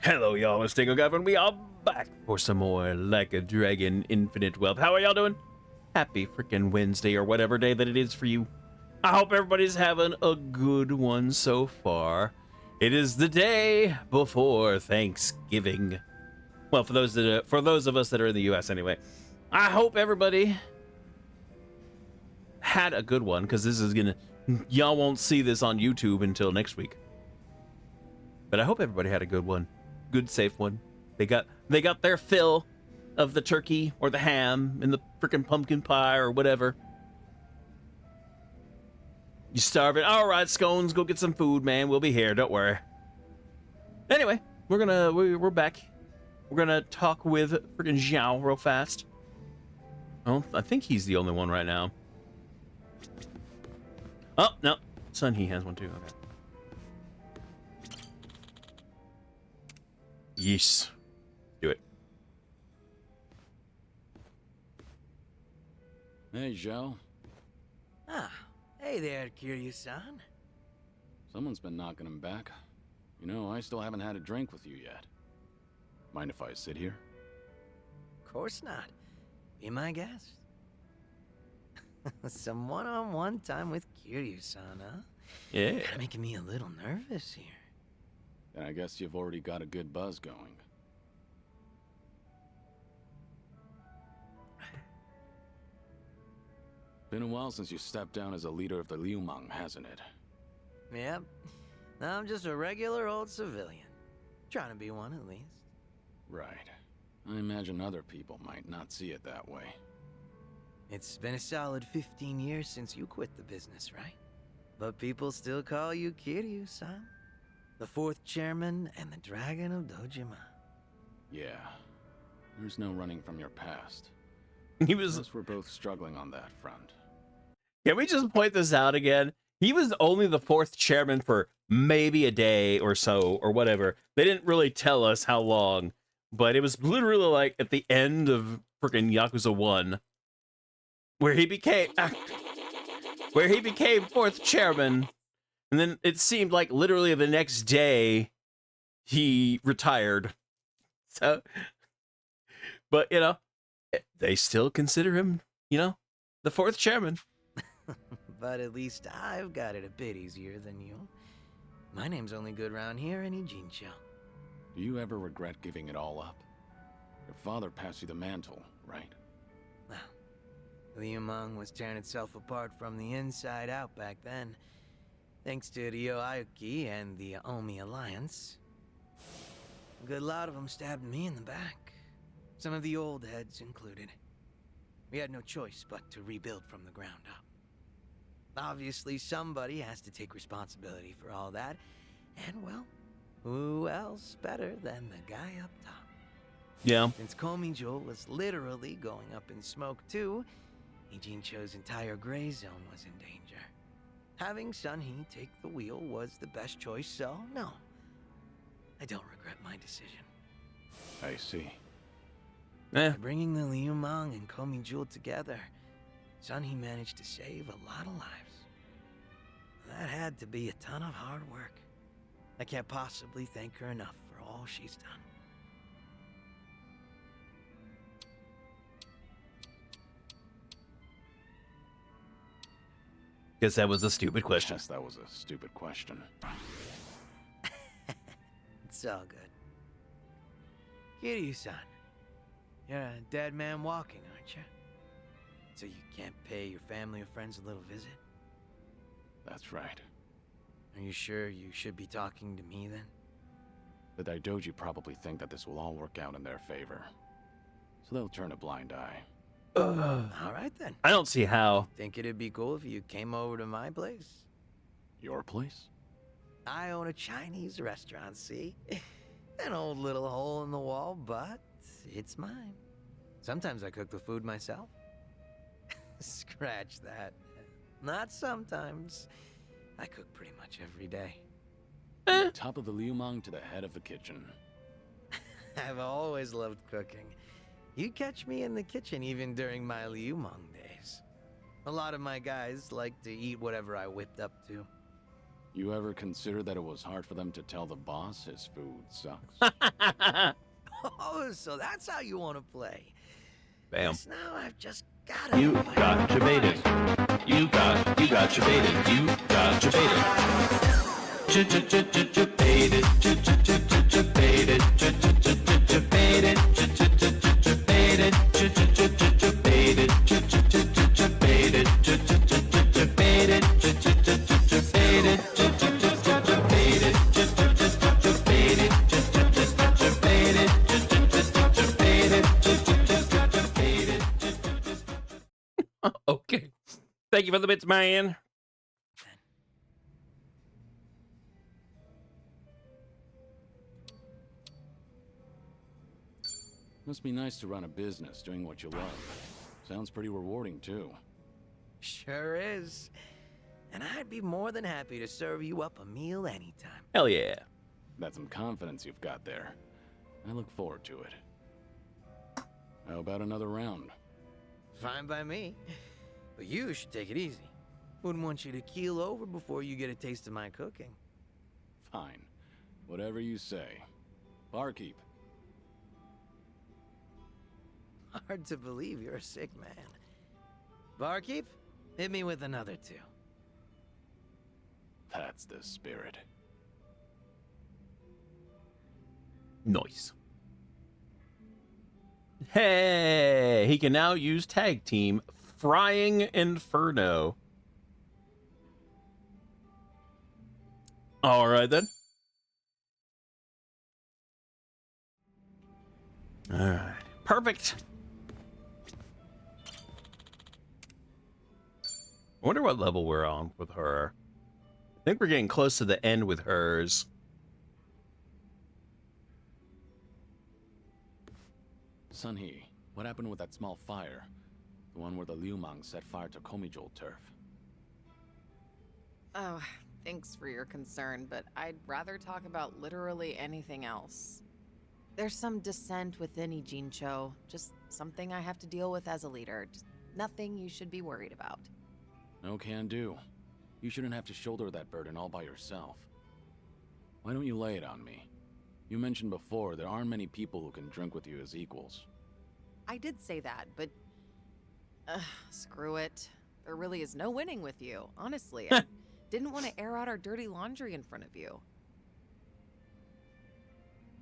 Hello, y'all. It's Dingo Govern. We are back for some more Like a Dragon Infinite Wealth. How are y'all doing? Happy freaking Wednesday or whatever day that it is for you. I hope everybody's having a good one so far. It is the day before Thanksgiving. Well, for those of us that are in the U.S. anyway. I hope everybody had a good one, because y'all won't see this on YouTube until next week. But I hope everybody had a good one. Good, safe one. They got their fill of the turkey or the ham and the freaking pumpkin pie or whatever. You starving? All right, Scones, go get some food, man. We'll be here. Don't worry. Anyway, we're back. We're gonna talk with freaking Xiao real fast. Oh, I think he's the only one right now. Oh no, Sun He has one too. Okay. Yes. Do it. Hey, Zhao. Ah, hey there, Kiryu-san. Someone's been knocking him back. You know, I still haven't had a drink with you yet. Mind if I sit here? Of course not. Be my guest. Some one-on-one time with Kiryu-san, huh? Yeah. You're making me a little nervous here. Then I guess you've already got a good buzz going. Been a while since you stepped down as a leader of the Liumang, hasn't it? Yep. I'm just a regular old civilian. Trying to be one, at least. Right. I imagine other people might not see it that way. It's been a solid 15 years since you quit the business, right? But people still call you Kiryu-san. The fourth chairman and the Dragon of Dojima. Yeah. There's no running from your past. He was. Plus, we're both struggling on that front. Can we just point this out again? He was only the fourth chairman for maybe a day or so, or whatever. They didn't really tell us how long, but it was literally like at the end of freaking Yakuza 1, where he became fourth chairman, and then it seemed like literally the next day he retired. So, but you know, they still consider him, you know, the fourth chairman. But at least I've got it a bit easier than you. My name's only good round here in Ijincho. Do you ever regret giving it all up? Your father passed you the mantle, right? Well, Liumang was tearing itself apart from the inside out back then, thanks to Ryo Aoki and the Omi Alliance. A good lot of them stabbed me in the back, some of the old heads included. We had no choice but to rebuild from the ground up. Obviously, somebody has to take responsibility for all that, and well, who else better than the guy up top? Yeah. Since Komijo was literally going up in smoke too, Ijincho's entire gray zone was in danger. Having Sun-He take the wheel was the best choice, so no, I don't regret my decision. I see. Eh. By bringing the Liumang and Komijo together, Sun-He managed to save a lot of lives. That had to be a ton of hard work. I can't possibly thank her enough for all she's done. Guess that was a stupid question. Yes, that was a stupid question. It's all good. Kiryu-san, you're a dead man walking, aren't you? So you can't pay your family or friends a little visit? That's right. Are you sure you should be talking to me then? The Daidoji probably think that this will all work out in their favor. So they'll turn a blind eye. All right then. I don't see how. Think it'd be cool if you came over to my place? Your place? I own a Chinese restaurant, see? An old little hole in the wall, but it's mine. Sometimes I cook the food myself. Scratch that. Not sometimes. I cook pretty much every day. From the top of the Liumang to the head of the kitchen. I've always loved cooking. You catch me in the kitchen even during my Liumang days. A lot of my guys like to eat whatever I whipped up to. You ever consider that it was hard for them to tell the boss his food sucks? Oh, so that's how you want to play. Bam. Yes, now I've just gotta. You got your baited. You got your baited. You got your baited. Baited. Baited. Okay. Thank you for the bits, man. Must be nice to run a business doing what you love. Sounds pretty rewarding, too. Sure is. And I'd be more than happy to serve you up a meal anytime. Hell yeah. That's some confidence you've got there. I look forward to it. How about another round? Fine by me. But you should take it easy. Wouldn't want you to keel over before you get a taste of my cooking. Fine. Whatever you say. Barkeep. Hard to believe you're a sick man. Barkeep, hit me with another two. That's the spirit. Nice. Hey, he can now use tag team Frying Inferno. All right then. All right. Perfect. I wonder what level we're on with her. I think we're getting close to the end with hers. Sunhee, what happened with that small fire? The one where the Liumang set fire to Komijol turf. Oh, thanks for your concern, but I'd rather talk about literally anything else. There's some dissent within Ijincho, just something I have to deal with as a leader. Just nothing you should be worried about. No can do. You shouldn't have to shoulder that burden all by yourself. Why don't you lay it on me? You mentioned before there aren't many people who can drink with you as equals. I did say that, but... screw it. There really is no winning with you, honestly. I didn't want to air out our dirty laundry in front of you.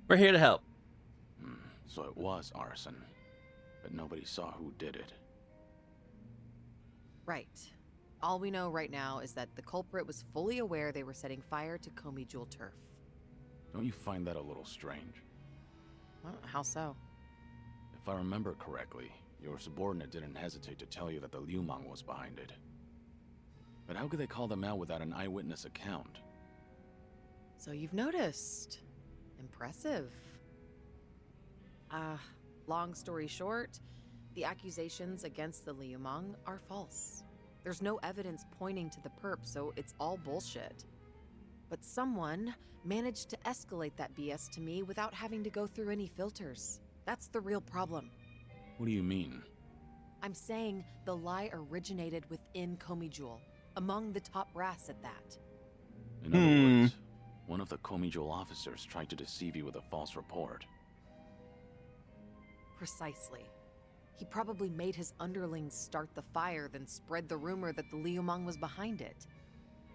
We're here to help. So it was arson, but nobody saw who did it. Right. All we know right now is that the culprit was fully aware they were setting fire to Komijol turf. Don't you find that a little strange? Well, how so? If I remember correctly, your subordinate didn't hesitate to tell you that the Liumang was behind it. But how could they call them out without an eyewitness account? So you've noticed. Impressive. Long story short, the accusations against the Liumang are false. There's no evidence pointing to the perp, so it's all bullshit. But someone managed to escalate that BS to me without having to go through any filters. That's the real problem. What do you mean? I'm saying the lie originated within Komijol, among the top brass at that. In other words, one of the Komijol officers tried to deceive you with a false report. Precisely. He probably made his underlings start the fire, then spread the rumor that the Liumang was behind it.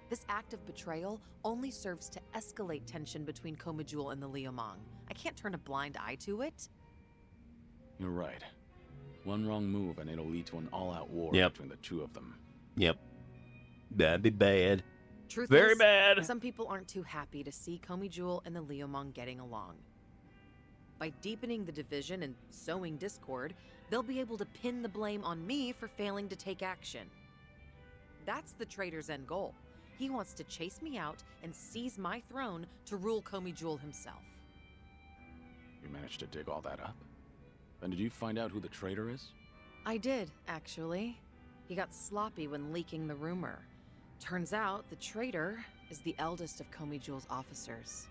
This act of betrayal only serves to escalate tension between Komijol and the Liumang. I can't turn a blind eye to it. You're right. One wrong move and it'll lead to an all-out war between the two of them. Yep. That'd be bad. Truth Very is, bad. some people aren't too happy to see Komijol and the Liumang getting along. By deepening the division and sowing discord, they'll be able to pin the blame on me for failing to take action. That's the traitor's end goal. He wants to chase me out and seize my throne to rule Komijol himself. You managed to dig all that up? And did you find out who the traitor is? I did, actually. He got sloppy when leaking the rumor. Turns out the traitor is the eldest of Komijol's officers.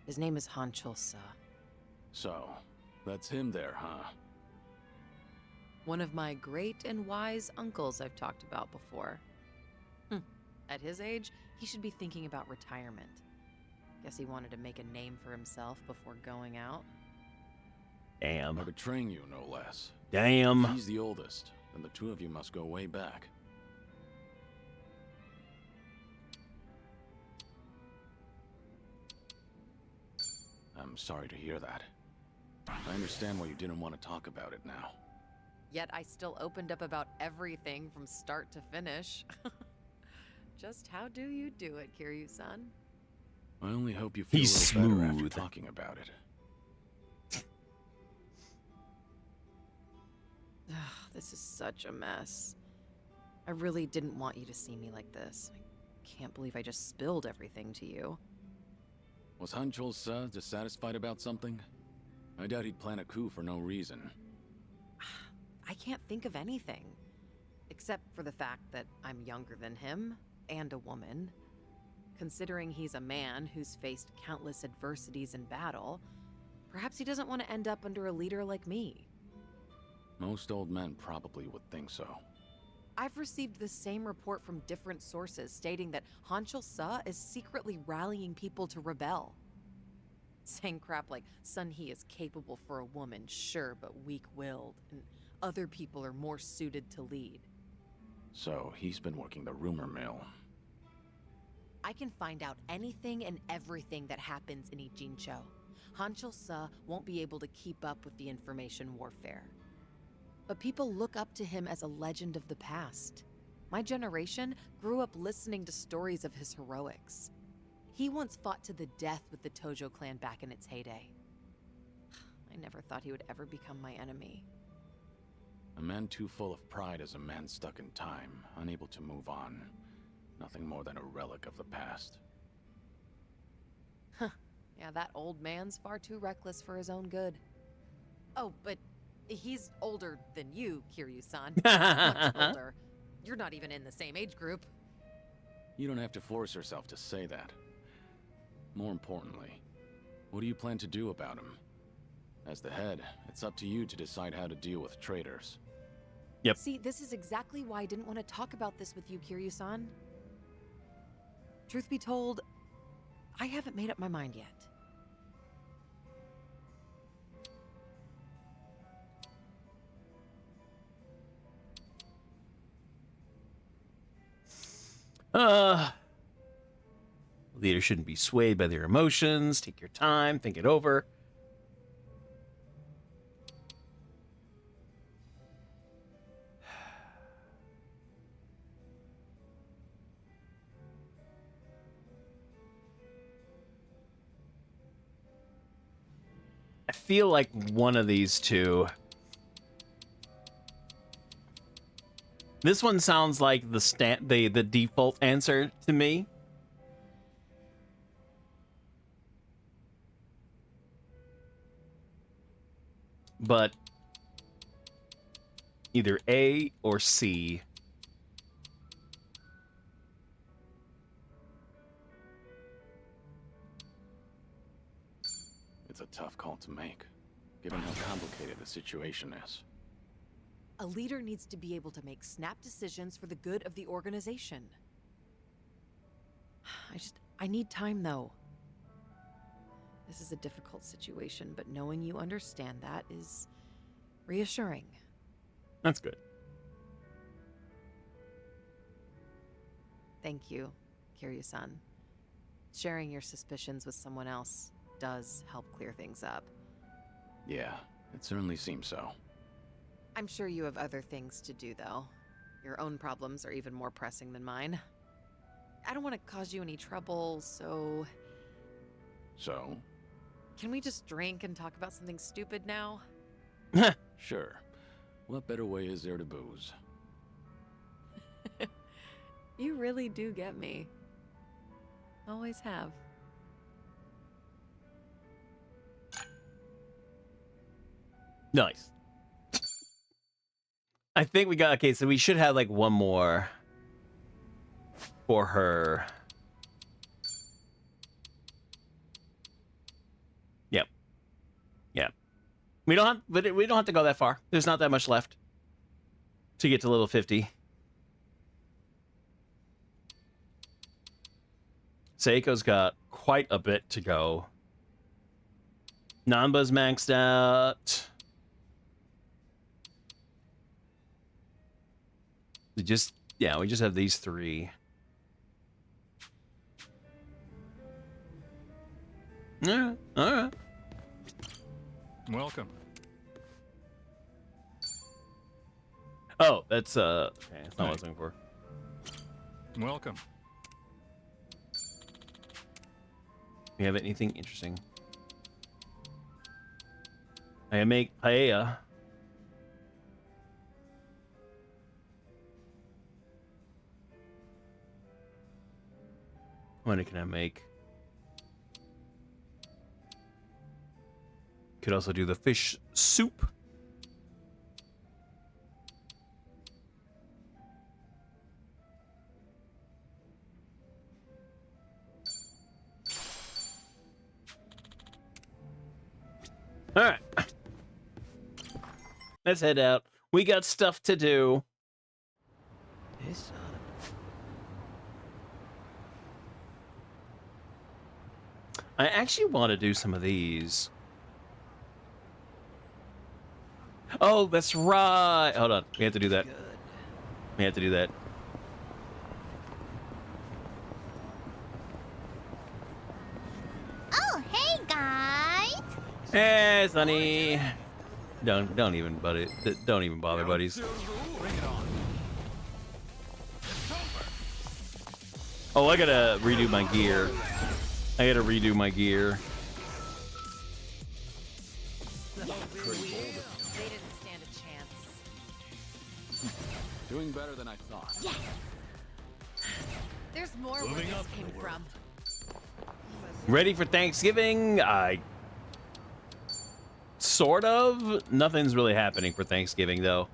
His name is Hanchulsa. So, that's him there, huh? One of my great and wise uncles I've talked about before. At his age, he should be thinking about retirement. Guess he wanted to make a name for himself before going out. Damn. By betraying you, no less. Damn. If he's the oldest, then the two of you must go way back. I'm sorry to hear that. I understand why you didn't want to talk about it now. Yet I still opened up about everything from start to finish. Just how do you do it, Kiryu-san? I only hope you feel He's a little better smooth. after talking about it. This is such a mess. I really didn't want you to see me like this. I can't believe I just spilled everything to you. Was Hanchol-sa dissatisfied about something? I doubt he'd plan a coup for no reason. I can't think of anything. Except for the fact that I'm younger than him, and a woman. Considering he's a man who's faced countless adversities in battle, perhaps he doesn't want to end up under a leader like me. Most old men probably would think so. I've received the same report from different sources stating that Hanchol-sa is secretly rallying people to rebel. Saying crap like, Sun-hee is capable for a woman, sure, but weak-willed, and other people are more suited to lead. So he's been working the rumor mill. I can find out anything and everything that happens in Ijincho. Hanchol-sa won't be able to keep up with the information warfare. But people look up to him as a legend of the past. My generation grew up listening to stories of his heroics. He once fought to the death with the Tojo clan back in its heyday. I never thought he would ever become my enemy. A man too full of pride is a man stuck in time, unable to move on. Nothing more than a relic of the past. Yeah, that old man's far too reckless for his own good. Oh, but he's older than you, Kiryu-san. Much older. You're not even in the same age group. You don't have to force yourself to say that. More importantly, what do you plan to do about him? As the head, it's up to you to decide how to deal with traitors. Yep. See, this is exactly why I didn't want to talk about this with you, Kiryu-san. Truth be told, I haven't made up my mind yet. Leaders shouldn't be swayed by their emotions. Take your time, think it over. I feel like one of these two. This one sounds like the default answer to me. But either A or C. It's a tough call to make, given how complicated the situation is. A leader needs to be able to make snap decisions for the good of the organization. I need time, though. This is a difficult situation, but knowing you understand that is reassuring. That's good. Thank you, Kiryu-san. Sharing your suspicions with someone else does help clear things up. Yeah, it certainly seems so. I'm sure you have other things to do, though. Your own problems are even more pressing than mine. I don't want to cause you any trouble, so... So? Can we just drink and talk about something stupid now? Sure. What better way is there to booze? You really do get me. Always have. Nice. I think we got... Okay, so we should have, like, one more for her. Yep. Yep. We don't have to go that far. There's not that much left to get to level 50. Seiko's got quite a bit to go. Nanba's maxed out. We just have these three. Yeah, all right. Welcome. Oh, that's okay, that's not what I was looking for. Welcome. We have anything interesting? I make paella. What can I make? Could also do the fish soup. All right. Let's head out. We got stuff to do. This I actually want to do some of these. Oh, that's right. Hold on. We have to do that. good. We have to do that. Oh, hey guys! Hey, Sonny. Don't even buddy. Don't even bother, buddies. Oh, I gotta redo my gear. I gotta redo my gear. They didn't stand a chance. Doing better than I thought. Yes! There's more where Moving this up in came the world. from. Ready for Thanksgiving? Sort of. Nothing's really happening for Thanksgiving, though.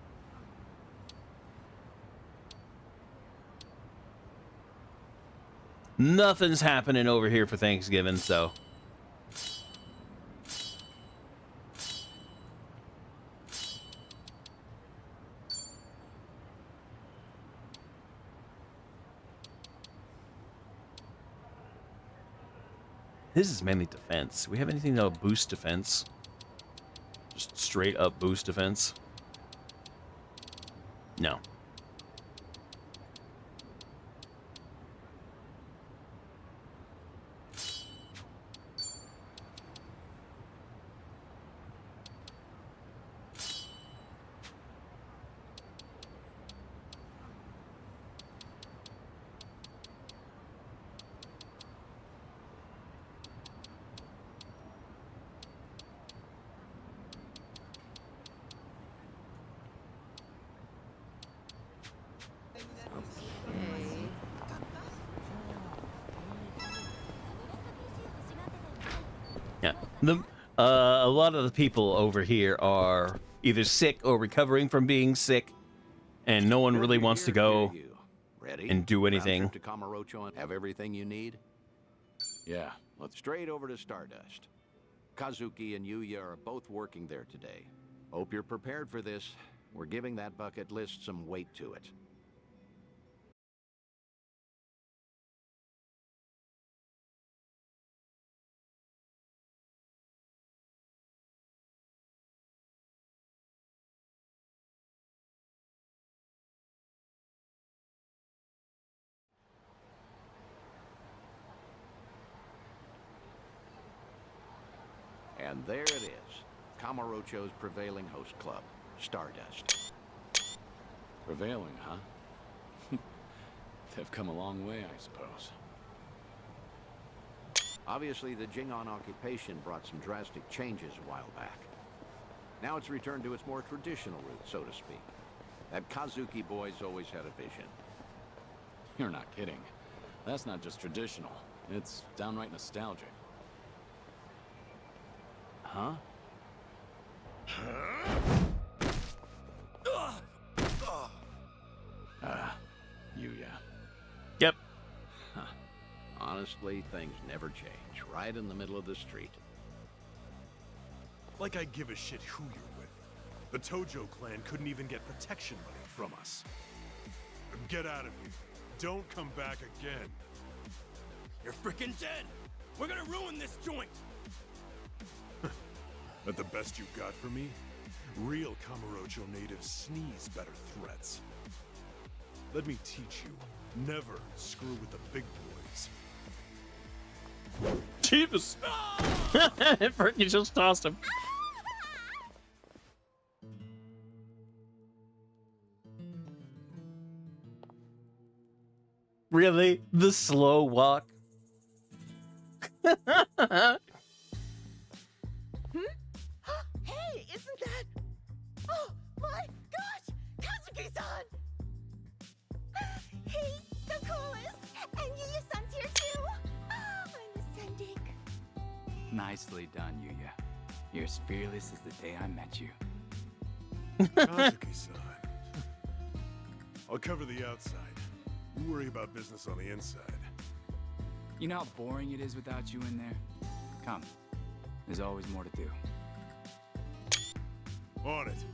Nothing's happening over here for Thanksgiving, so. This is mainly defense. We have anything that'll boost defense? Just straight up boost defense? No. Yeah. A lot of the people over here are either sick or recovering from being sick, and no one really wants to go Ready? and do anything. Round trip to Kamurocho and have everything you need? Yeah, let's Straight over to Stardust. Kazuki and Yuya are both working there today. Hope you're prepared for this. We're giving that bucket list some weight to it. And there it is. Kamurocho's prevailing host club, Stardust. prevailing, huh? They've come a long way, I suppose. Obviously, the Jingon occupation brought some drastic changes a while back. Now it's returned to its more traditional roots, so to speak. That Kazuki boy's always had a vision. You're not kidding. That's not just traditional. It's downright nostalgic. Huh? Yuya. Yep. Honestly, things never change. Right in the middle of the street. Like I give a shit who you're with. The Tojo clan couldn't even get protection money from us. Get out of here. Don't come back again. You're freaking dead! We're gonna ruin this joint! That the best you got for me? Real Kamurocho natives sneeze better threats. Let me teach you. Never screw with the big boys. Jesus! You just tossed him. Really? The slow walk? Hey, isn't that... Oh, my gosh! Kazuki-san! He's the coolest! And Yuya-san's here too! I'm ascending. Nicely done, Yuya. You're as fearless as the day I met you. Kazuki-san. I'll cover the outside. You worry about business on the inside. You know how boring it is without you in there? Come. There's always more to do. On it.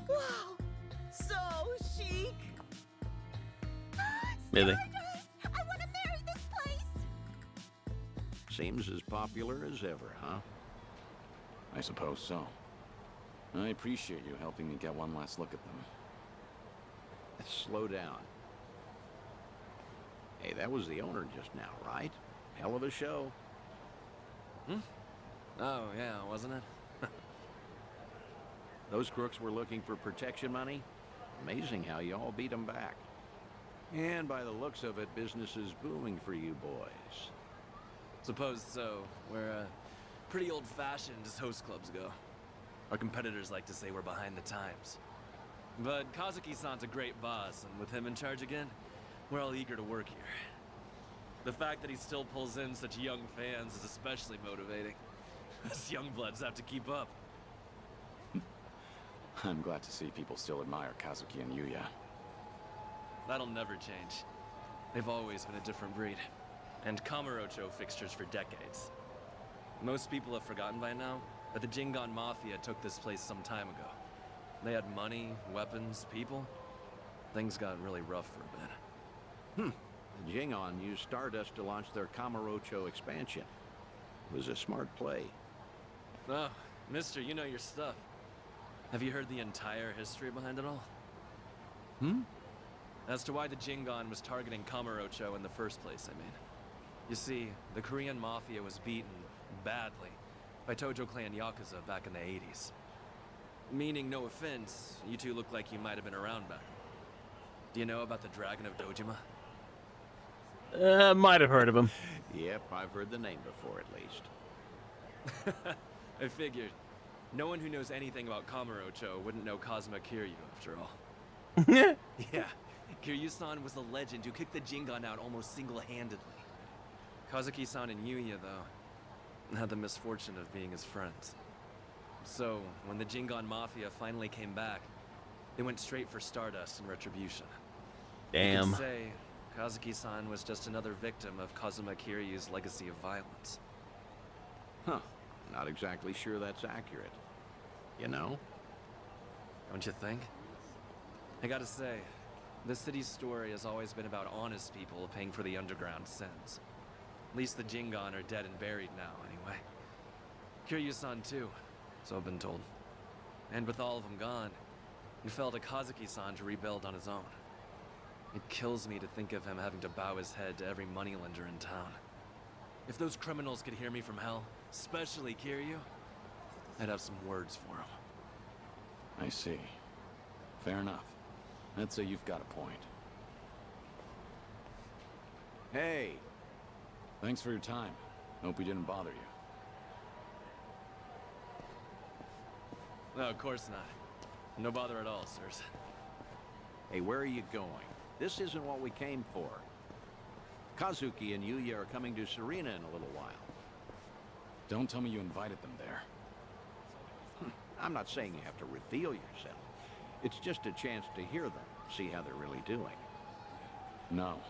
Wow! So chic! Really? I want to marry this place! Seems as popular as ever, huh? I suppose so. I appreciate you helping me get one last look at them. Slow down. Hey, that was the owner just now, right? Hell of a show. Oh, yeah, wasn't it? Those crooks were looking for protection money. Amazing how you all beat them back. And by the looks of it, business is booming for you boys. Suppose so. We're pretty old-fashioned as host clubs go. Our competitors like to say we're behind the times. But Kazuki-san's a great boss, and with him in charge again, we're all eager to work here. The fact that he still pulls in such young fans is especially motivating. Us young bloods have to keep up. I'm glad to see people still admire Kazuki and Yuya. That'll never change. They've always been a different breed. And Kamurocho fixtures for decades. Most people have forgotten by now, but the Jingon Mafia took this place some time ago. They had money, weapons, people. Things got really rough for a bit. The Jingon used Stardust to launch their Kamurocho expansion. It was a smart play. Oh, mister, you know your stuff. Have you heard the entire history behind it all? As to why the Jingon was targeting Kamurocho in the first place, I mean. You see, the Korean Mafia was beaten, badly, by Tojo Clan Yakuza back in the 80s. Meaning, no offense, you two look like you might have been around back then. Do you know about the Dragon of Dojima? Might have heard of him. Yep, I've heard the name before at least. I figured. No one who knows anything about Kamurocho wouldn't know Kazuma Kiryu, after all. Yeah, Kiryu-san was the legend who kicked the Jingon out almost single-handedly. Kazuki-san and Yuya, though, had the misfortune of being his friends. So, when the Jingon Mafia finally came back, they went straight for Stardust and Retribution. Damn. You could say Kazuki-san was just another victim of Kazuma Kiryu's legacy of violence. Huh. Not exactly sure that's accurate. You know? Don't you think? I gotta say, the city's story has always been about honest people paying for the underground sins. At least the Jingon are dead and buried now, anyway. Kiryu-san too, so I've been told. And with all of them gone, it fell to Kazuki-san to rebuild on his own. It kills me to think of him having to bow his head to every moneylender in town. If those criminals could hear me from hell, especially Kiryu, I'd have some words for him. I see. Fair enough. I'd say you've got a point. Hey! Thanks for your time. Hope we didn't bother you. No, of course not. No bother at all, sirs. Hey, where are you going? This isn't what we came for. Kazuki and Yuya are coming to Serena in a little while. Don't tell me you invited them there. I'm not saying you have to reveal yourself. It's just a chance to hear them, see how they're really doing. No.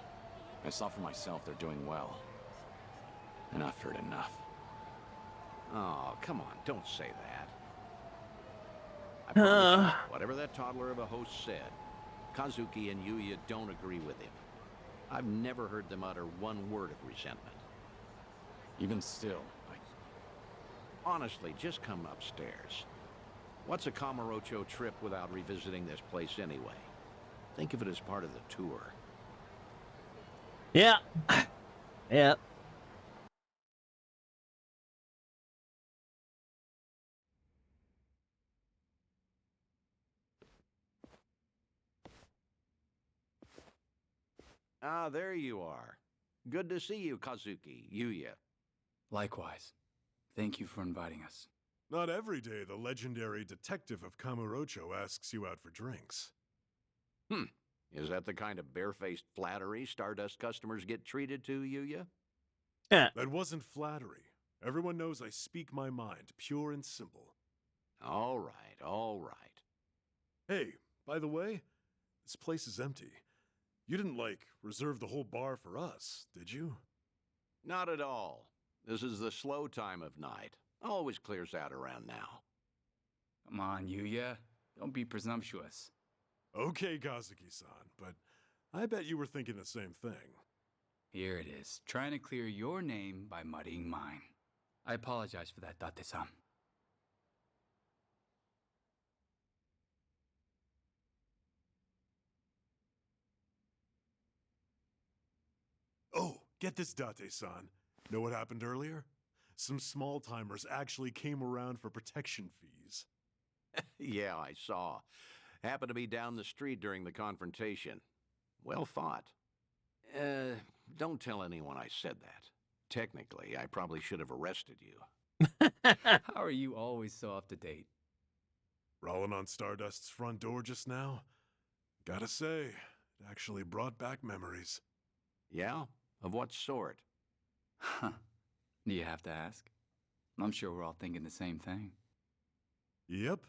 I saw for myself they're doing well. And I've heard enough. Oh, come on, don't say that. I promise you, whatever that toddler of a host said, Kazuki and Yuya don't agree with him. I've never heard them utter one word of resentment. Even still, Honestly, just come upstairs. What's a Kamurocho trip without revisiting this place anyway? Think of it as part of the tour. Yeah. Yeah. Ah, there you are. Good to see you, Kazuki, Yuya. Likewise. Thank you for inviting us. Not every day the legendary detective of Kamurocho asks you out for drinks. Is that the kind of barefaced flattery Stardust customers get treated to, Yuya? Yeah. That wasn't flattery. Everyone knows I speak my mind, pure and simple. All right, all right. Hey, by the way, this place is empty. You didn't, reserve the whole bar for us, did you? Not at all. This is the slow time of night. Always clears out around now. Come on, Yuya. Don't be presumptuous. Okay, Kazuki-san, but I bet you were thinking the same thing. Here it is, trying to clear your name by muddying mine. I apologize for that, Date-san. Oh, get this, Date-san. Know what happened earlier? Some small-timers actually came around for protection fees. Yeah, I saw. Happened to be down the street during the confrontation. Well fought. Don't tell anyone I said that. Technically, I probably should have arrested you. How are you always so up to date? Rolling on Stardust's front door just now? Gotta say, it actually brought back memories. Yeah? Of what sort? Huh. Do you have to ask? I'm sure we're all thinking the same thing. Yep.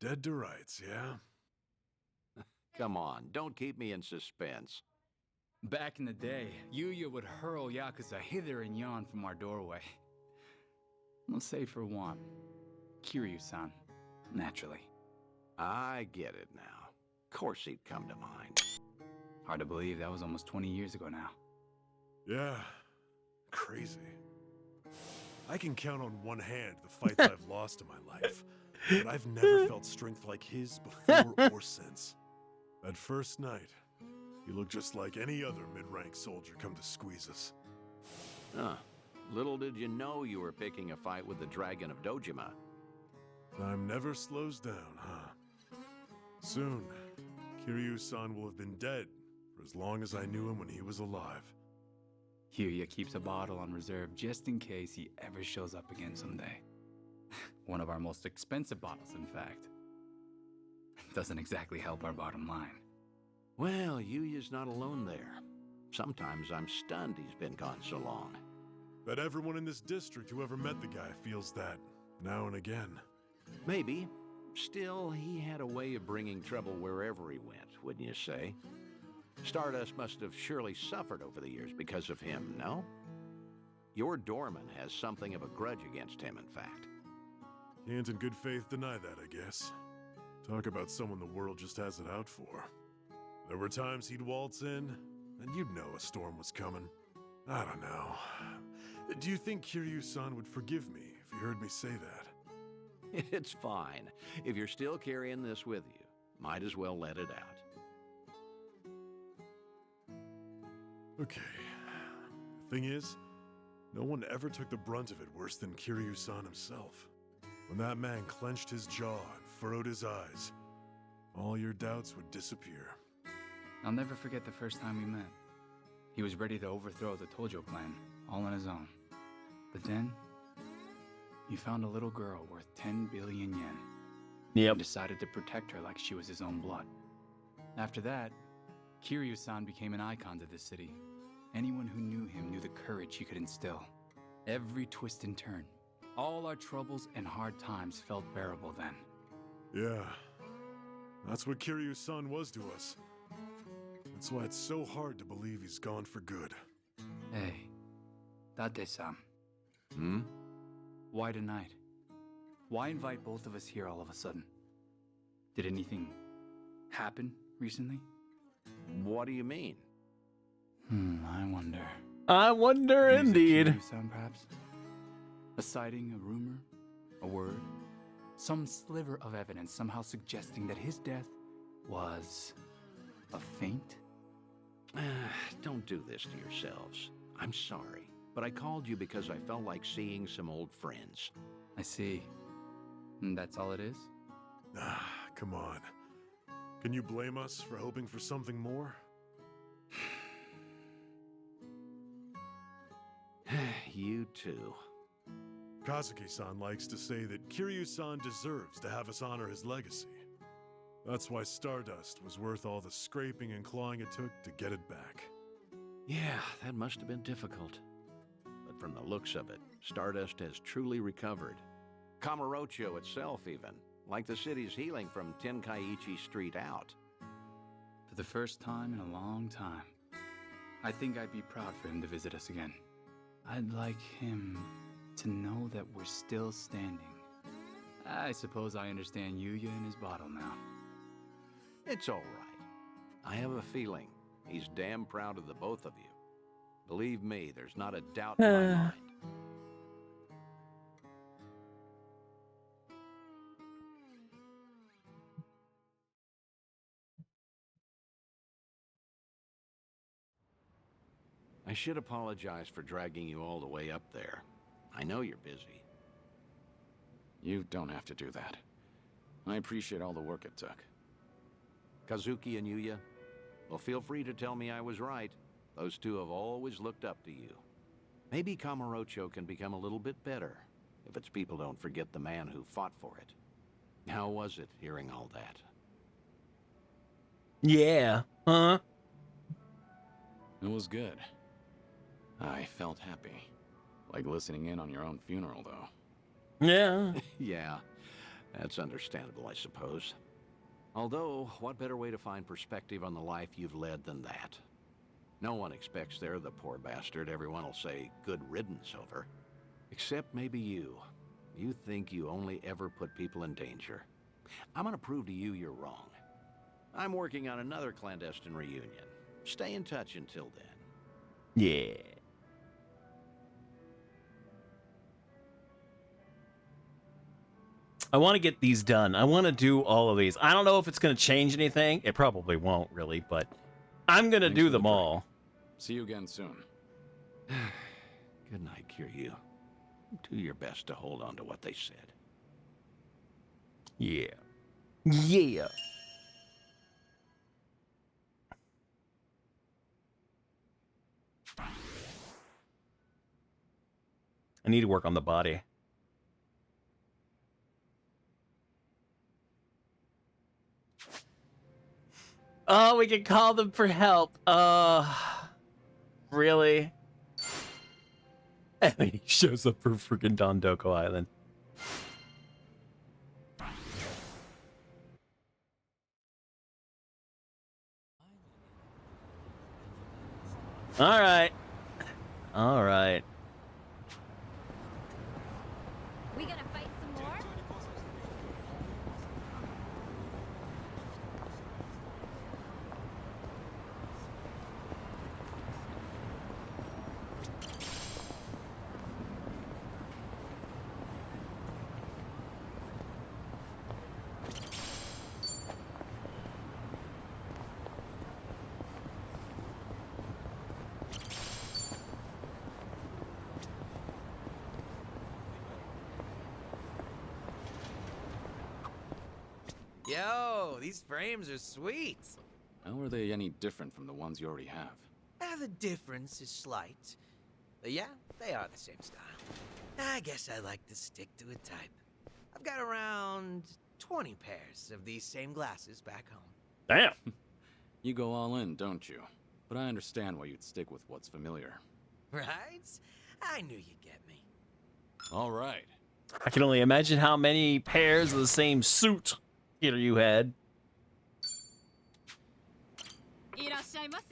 Dead to rights, yeah? Come on, don't keep me in suspense. Back in the day, Yuya would hurl Yakuza hither and yon from our doorway. Let's say for one, Kiryu-san, naturally. I get it now. Of course he'd come to mind. Hard to believe that was almost 20 years ago now. Yeah. Crazy. I can count on one hand the fights I've lost in my life, but I've never felt strength like his before or since. That first night, he looked just like any other mid-rank soldier come to squeeze us. Huh. Little did you know you were picking a fight with the Dragon of Dojima. Time never slows down, huh? Soon, Kiryu-san will have been dead for as long as I knew him when he was alive. Yuya keeps a bottle on reserve just in case he ever shows up again someday. One of our most expensive bottles, in fact. Doesn't exactly help our bottom line. Well, Yuya's not alone there. Sometimes I'm stunned he's been gone so long. Bet everyone in this district who ever met the guy feels that, now and again. Maybe. Still, he had a way of bringing trouble wherever he went, wouldn't you say? Stardust must have surely suffered over the years because of him, no? Your doorman has something of a grudge against him, in fact. Can't in good faith deny that, I guess. Talk about someone the world just has it out for. There were times he'd waltz in, and you'd know a storm was coming. I don't know. Do you think Kiryu-san would forgive me if he heard me say that? It's fine. If you're still carrying this with you, might as well let it out. Okay. The thing is, no one ever took the brunt of it worse than Kiryu-san himself. When that man clenched his jaw and furrowed his eyes, all your doubts would disappear. I'll never forget the first time we met. He was ready to overthrow the Tojo clan, all on his own. But then, he found a little girl worth 10 billion yen. Yep. And decided to protect her like she was his own blood. After that, Kiryu-san became an icon to this city. Anyone who knew him knew the courage he could instill. Every twist and turn, all our troubles and hard times felt bearable then. Yeah. That's what Kiryu-san was to us. That's why it's so hard to believe he's gone for good. Hey, Date-san. Hmm? Why tonight? Why invite both of us here all of a sudden? Did anything happen recently? What do you mean? I wonder. I wonder News of indeed. Kiryu-san, perhaps? A sighting, a rumor, a word? Some sliver of evidence somehow suggesting that his death was a feint? Don't do this to yourselves. I'm sorry, but I called you because I felt like seeing some old friends. I see. And that's all it is? Ah, come on. Can you blame us for hoping for something more? You too. Kazuki-san likes to say that Kiryu-san deserves to have us honor his legacy. That's why Stardust was worth all the scraping and clawing it took to get it back. Yeah, that must have been difficult. But from the looks of it, Stardust has truly recovered. Kamurocho itself even, like the city's healing from Tenkaichi Street out. For the first time in a long time. I think I'd be proud for him to visit us again. I'd like him to know that we're still standing. I suppose I understand Yuya and his bottle now. It's all right. I have a feeling he's damn proud of the both of you. Believe me, there's not a doubt in my mind. I should apologize for dragging you all the way up there. I know you're busy. You don't have to do that. I appreciate all the work it took. Kazuki and Yuya, well, feel free to tell me I was right. Those two have always looked up to you. Maybe Kamurocho can become a little bit better, if its people don't forget the man who fought for it. How was it, hearing all that? Yeah. Huh? It was good. I felt happy. Like listening in on your own funeral, though. Yeah. Yeah, that's understandable, I suppose. Although, what better way to find perspective on the life you've led than that? No one expects they're the poor bastard everyone will say good riddance over. Except maybe you. You think you only ever put people in danger. I'm gonna prove to you you're wrong. I'm working on another clandestine reunion. Stay in touch until then. Yeah. I want to get these done. I want to do all of these. I don't know if it's going to change anything. It probably won't, really, but I'm going to do them all. See you again soon. Good night, Kiryu. Do your best to hold on to what they said. Yeah. Yeah. I need to work on the body. Oh, we can call them for help. Really? And he shows up for freaking Dondoko Island. All right. All right. We gonna fight some more? Yo, these frames are sweet. How are they any different from the ones you already have? The difference is slight. But yeah, they are the same style. I guess I like to stick to a type. I've got around 20 pairs of these same glasses back home. Damn. You go all in, don't you? But I understand why you'd stick with what's familiar. Right? I knew you'd get me. All right. I can only imagine how many pairs of the same suit you had. いらっしゃいませ。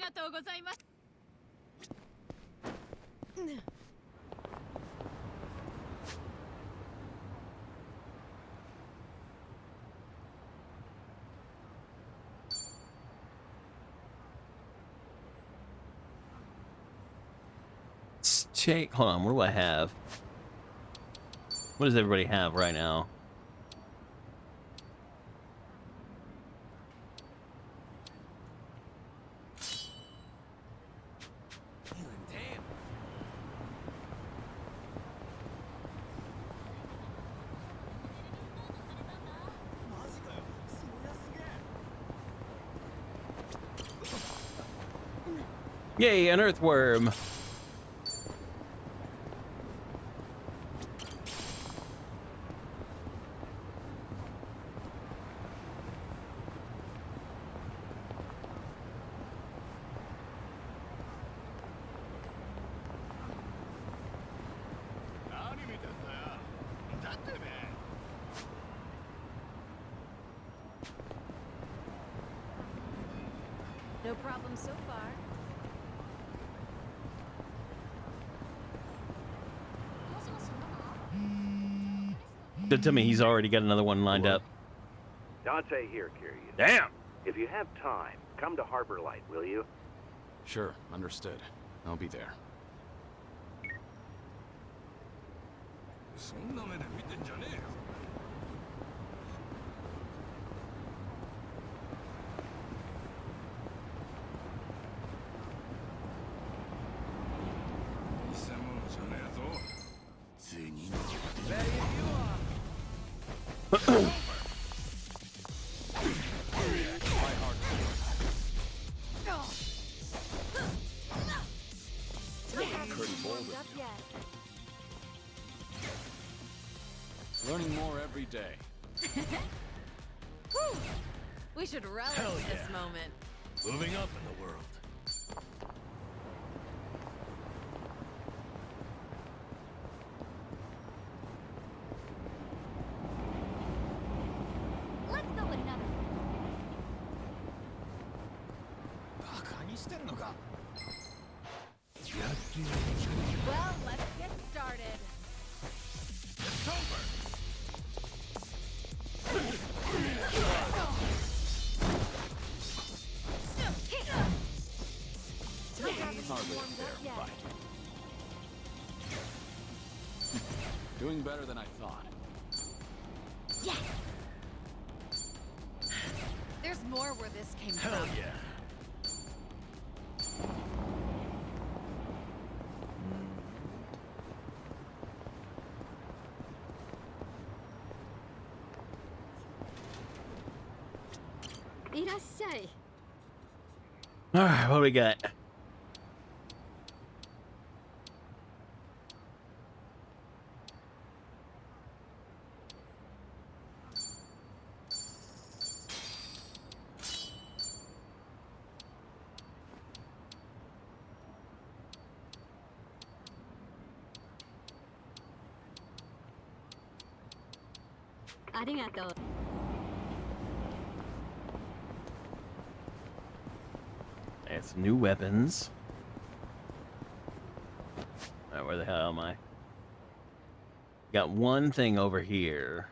がとうございます。Check. Hold on. What do I have? What does everybody have right now? Yay, an earthworm! No problem so far. Don't tell me he's already got another one lined up. Dante here, Kiryu. Damn! If you have time, come to Harbor Light, will you? Sure, understood. I'll be there. Learning more every day. We should relish this moment. Moving up in the world. Let's go with another. Well, let's get started. Hardly fair fight. Doing better than I thought. Yes! There's more where this came Hell from. yeah. Alright, what do we got? Arigato. It's new weapons. Alright, where the hell am I? Got one thing over here.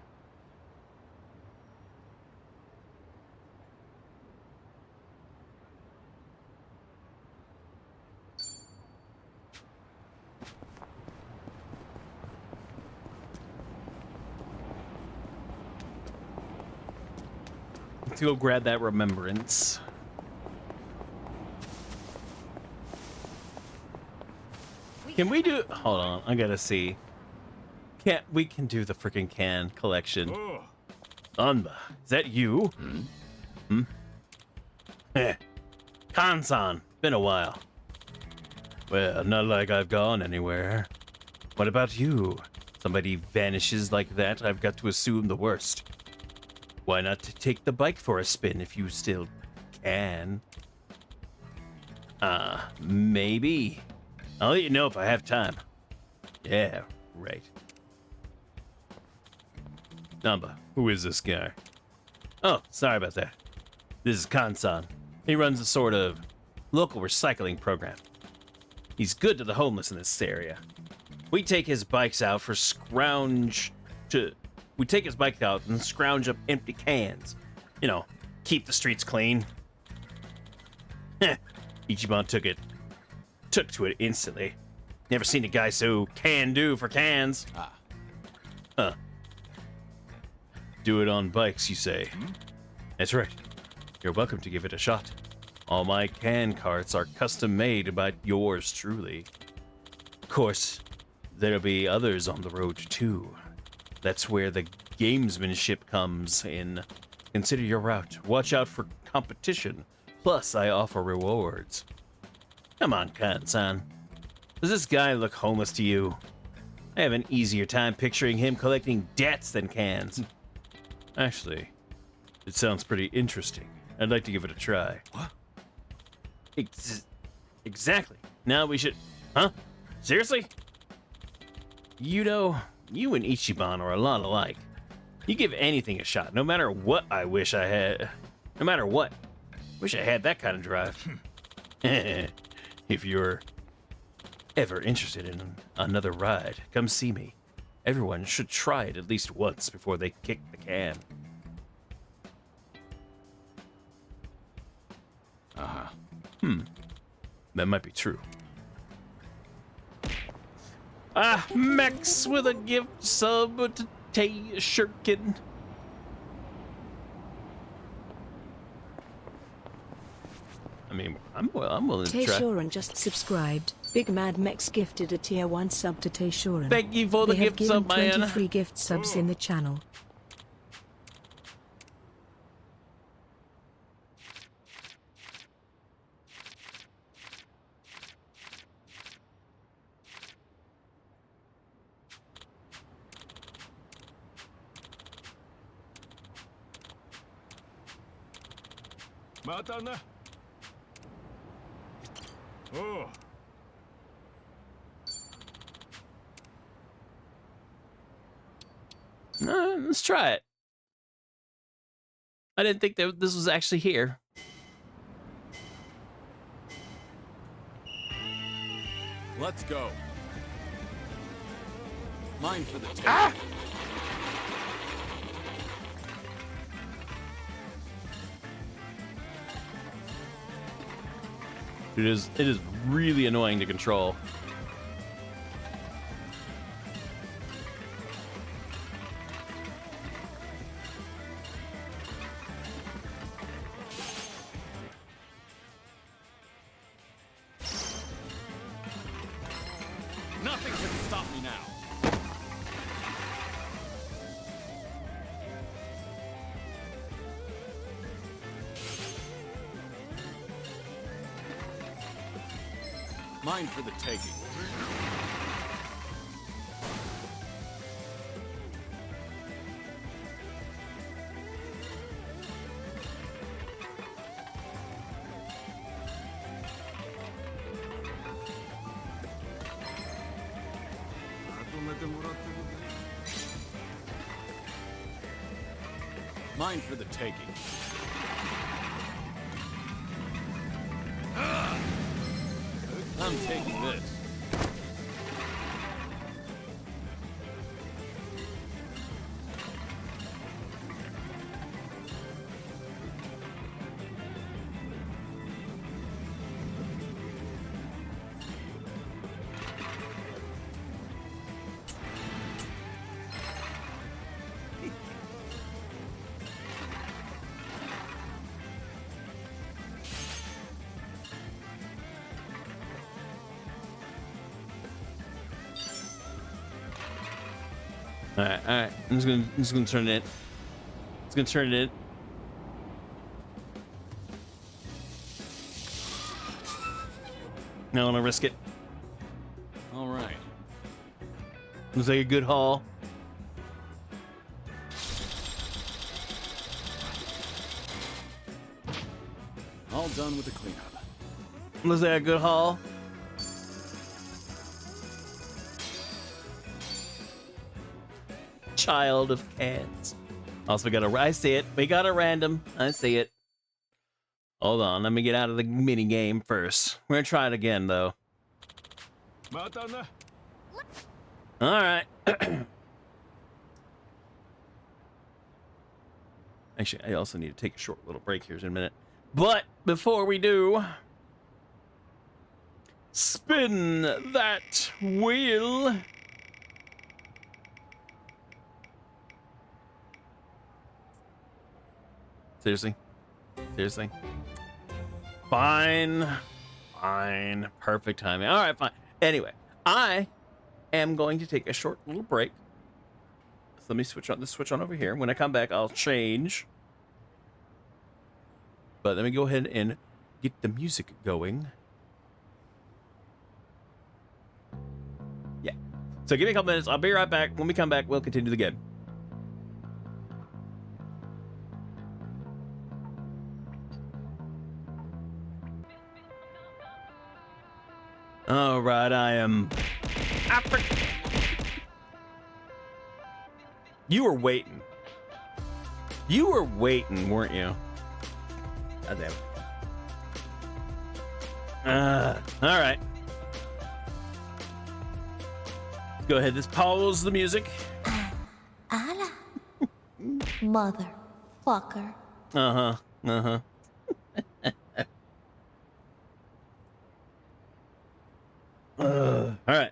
Let's go grab that remembrance. Can we do? Hold on, I gotta see. We can do the freaking can collection. Anba, is that you? Eh, Kansan, been a while. Well, not like I've gone anywhere. What about you? Somebody vanishes like that, I've got to assume the worst. Why not take the bike for a spin if you still can? Maybe. I'll let you know if I have time. Yeah, right. Namba, who is this guy? Oh, sorry about that. This is Kansan. He runs a sort of local recycling program. He's good to the homeless in this area. We take his bikes out for We take his bike out and scrounge up empty cans. You know, keep the streets clean. Ichiban took to it instantly. Never seen a guy so can-do for cans. Huh. Do it on bikes, you say? That's right. You're welcome to give it a shot. All my can carts are custom made by yours truly. Of course, there'll be others on the road too. That's where the gamesmanship comes in. Consider your route. Watch out for competition. Plus, I offer rewards. Come on, Kan-san. Does this guy look homeless to you? I have an easier time picturing him collecting debts than cans. Actually, it sounds pretty interesting. I'd like to give it a try. What? Exactly. Now we should... Huh? Seriously? You know, you and Ichiban are a lot alike. You give anything a shot, no matter what I wish I had. No matter what. Wish I had that kind of drive. If you're ever interested in another ride, come see me. Everyone should try it at least once before they kick the can. That might be true. Max with a gift sub to Tay Shirkin. I mean, I'm willing to try. Tayshoran just subscribed. Big Mad Mex gifted a tier 1 sub to Tayshoran. Thank you for the gift sub, man. They have given 23 gift subs in the channel. Oh. Let's try it. I didn't think that this was actually here. Let's go. Mine for the take. It is really annoying to control. Nothing can stop me now. Mine for the taking. Mine for the taking. I'm taking this. All right. I'm just gonna turn it. It's gonna turn it. Now I wanna risk it. All right. Looks like a good haul. All done with the cleanup. Looks like a good haul. Child of cans. Also, I see it. We got a random. I see it. Hold on, let me get out of the mini game first. We're gonna try it again though. All right. Actually, I also need to take a short little break here in a minute. But before we do, spin that wheel. Seriously? Seriously? Fine. Fine. Perfect timing. All right, fine. Anyway, I am going to take a short little break. So let me switch on over here. When I come back, I'll change. But let me go ahead and get the music going. Yeah. So give me a couple minutes. I'll be right back. When we come back, we'll continue the game. All right, I am... You were waiting. You were waiting, weren't you? God damn it. All right. Go ahead, just pause the music. Ala. Motherfucker. Uh-huh. Uh-huh. All right.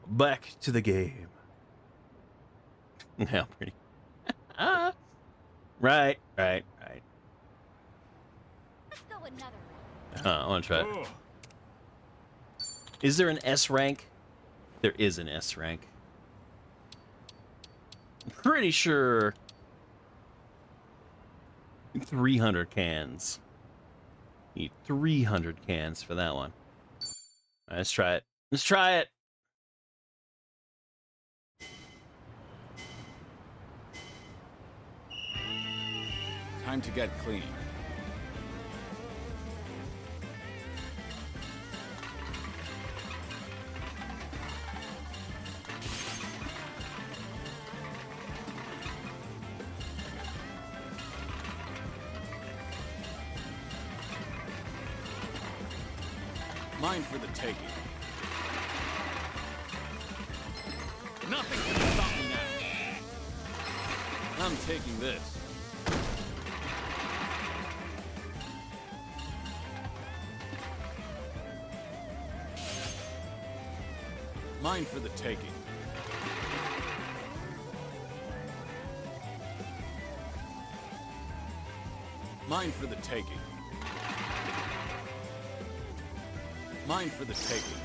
Back to the game. Yeah, pretty. Right. Let's go another round. I want to try it. Is there an S rank? There is an S rank. I'm pretty sure 300 cans. Need 300 cans for that one. All right, let's try it. Let's try it. Time to get clean. Mine for the taking. Nothing can stop me now. I'm taking this. Mine for the taking. Mine for the taking. Mine for the taking.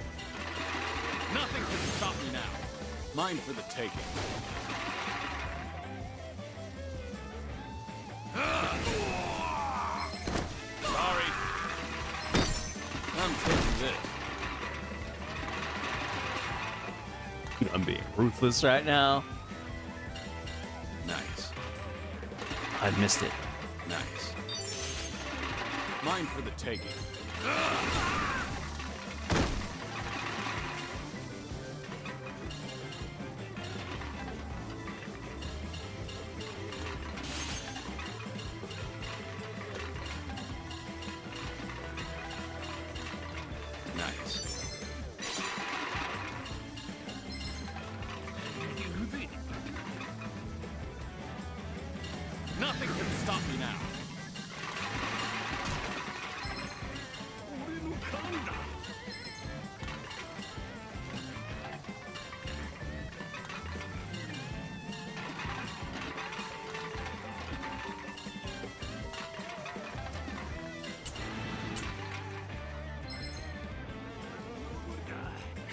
Nothing can stop me now. Mine for the taking. Sorry. I'm taking this. I'm being ruthless right now. Nice. I missed it. Nice. Mine for the taking. Nothing can stop me now.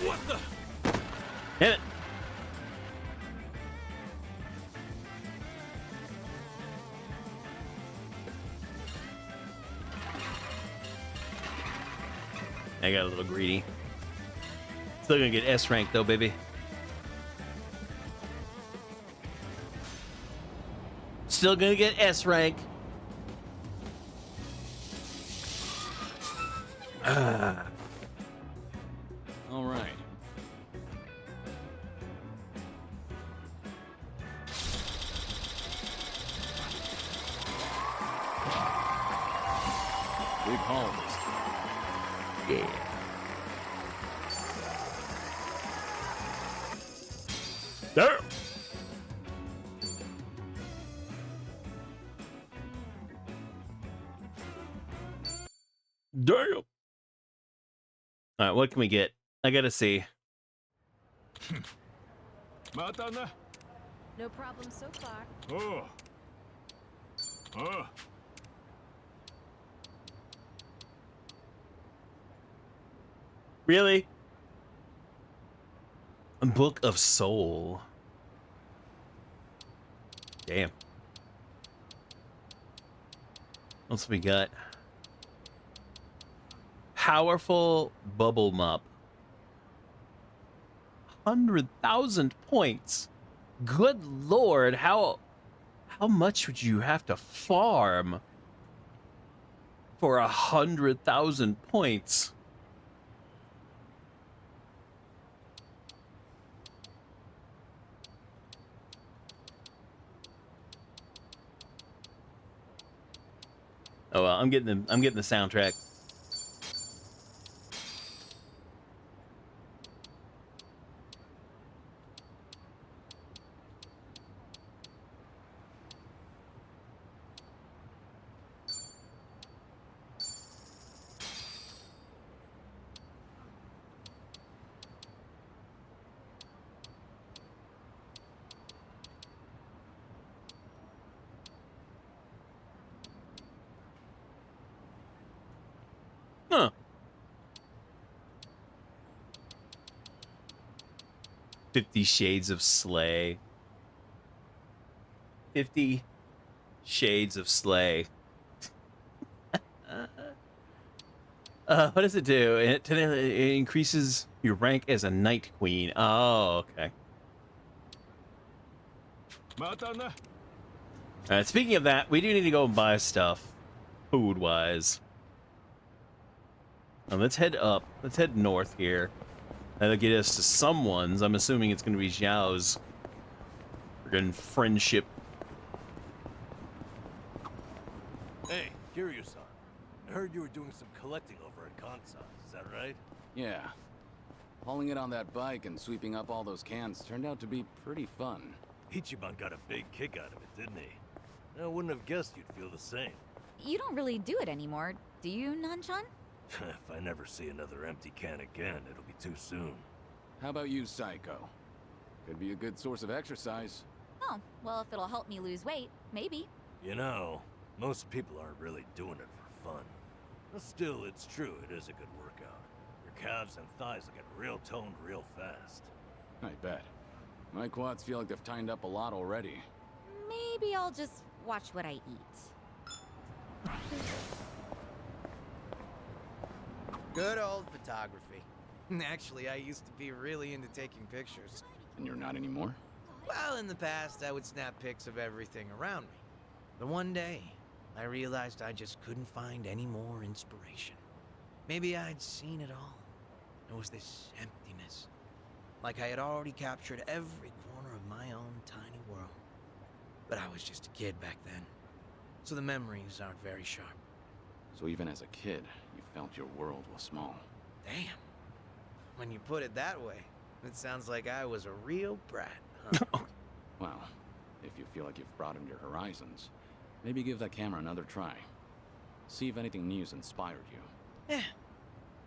What the? Hit it. I got a little greedy. Still gonna get S rank though, baby. Still gonna get S rank. All right. Yeah. Damn. Damn. All right, what can we get? I gotta see. No problem so far. Oh. Oh. Really? A Book of Soul. Damn. What's we got? Powerful Bubble Mop. 100,000 points. Good lord, how much would you have to farm for 100,000 points? Oh well, I'm getting the soundtrack. Huh. "50 Shades of Slay." 50 Shades of Slay. What does it do? It increases your rank as a Night Queen. Oh, okay. Speaking of that, we do need to go and buy stuff, food-wise. Let's head up. Let's head north here. That'll get us to someone's. I'm assuming it's going to be Zhao's friggin' friendship. Hey, Kiryu-san. I heard you were doing some collecting over at Kansa. Is that right? Yeah. Hauling it on that bike and sweeping up all those cans turned out to be pretty fun. Ichiban got a big kick out of it, didn't he? I wouldn't have guessed you'd feel the same. You don't really do it anymore, do you, Nanchan? If I never see another empty can again, it'll be too soon. How about you, Psycho? Could be a good source of exercise. Oh, well, if it'll help me lose weight, maybe. You know, most people aren't really doing it for fun. But still, it's true, it is a good workout. Your calves and thighs will get real toned real fast. I bet. My quads feel like they've tightened up a lot already. Maybe I'll just watch what I eat. Good old photography. Actually, I used to be really into taking pictures. And you're not anymore? Well, in the past, I would snap pics of everything around me. But one day, I realized I just couldn't find any more inspiration. Maybe I'd seen it all. There was this emptiness. Like I had already captured every corner of my own tiny world. But I was just a kid back then. So the memories aren't very sharp. So even as a kid, you felt your world was small. Damn. When you put it that way, it sounds like I was a real brat, huh? Well, if you feel like you've broadened your horizons, maybe give that camera another try. See if anything new's inspired you. Yeah,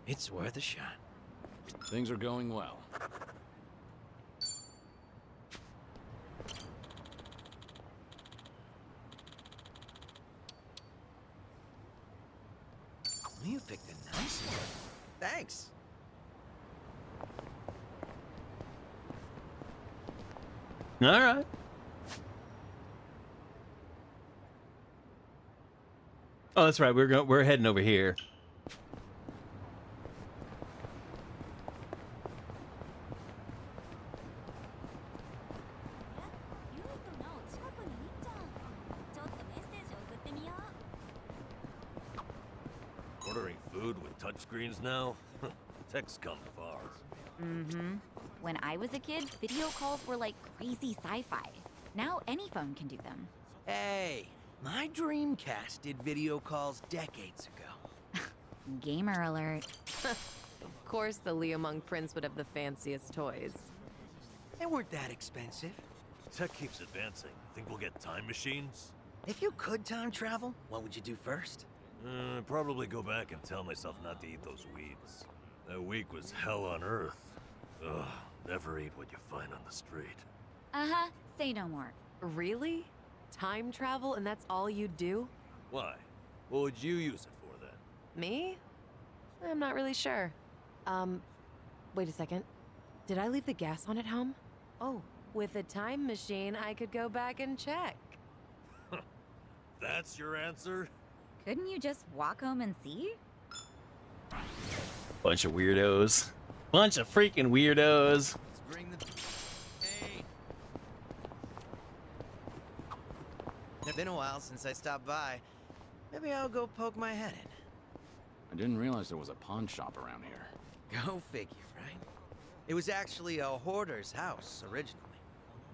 it's worth a shot. Things are going well. You picked a nice one. Thanks. All right. Oh, that's right. We're heading over here. Ordering food with touchscreens now? Tech's come far. Mm-hmm. When I was a kid, video calls were like crazy sci-fi. Now any phone can do them. Hey, my Dreamcast did video calls decades ago. Gamer alert. Of course the Leomung Prince would have the fanciest toys. They weren't that expensive. Tech keeps advancing. Think we'll get time machines? If you could time travel, what would you do first? Probably go back and tell myself not to eat those weeds. That week was hell on earth. Ugh, never eat what you find on the street. Uh-huh, say no more. Really? Time travel and that's all you'd do? Why? What would you use it for then? Me? I'm not really sure. Wait a second. Did I leave the gas on at home? Oh, with a time machine, I could go back and check. That's your answer? Couldn't you just walk home and see? Bunch of weirdos. Bunch of freaking weirdos. Let's bring the... Hey! It's been a while since I stopped by. Maybe I'll go poke my head in. I didn't realize there was a pawn shop around here. Go figure, right? It was actually a hoarder's house originally.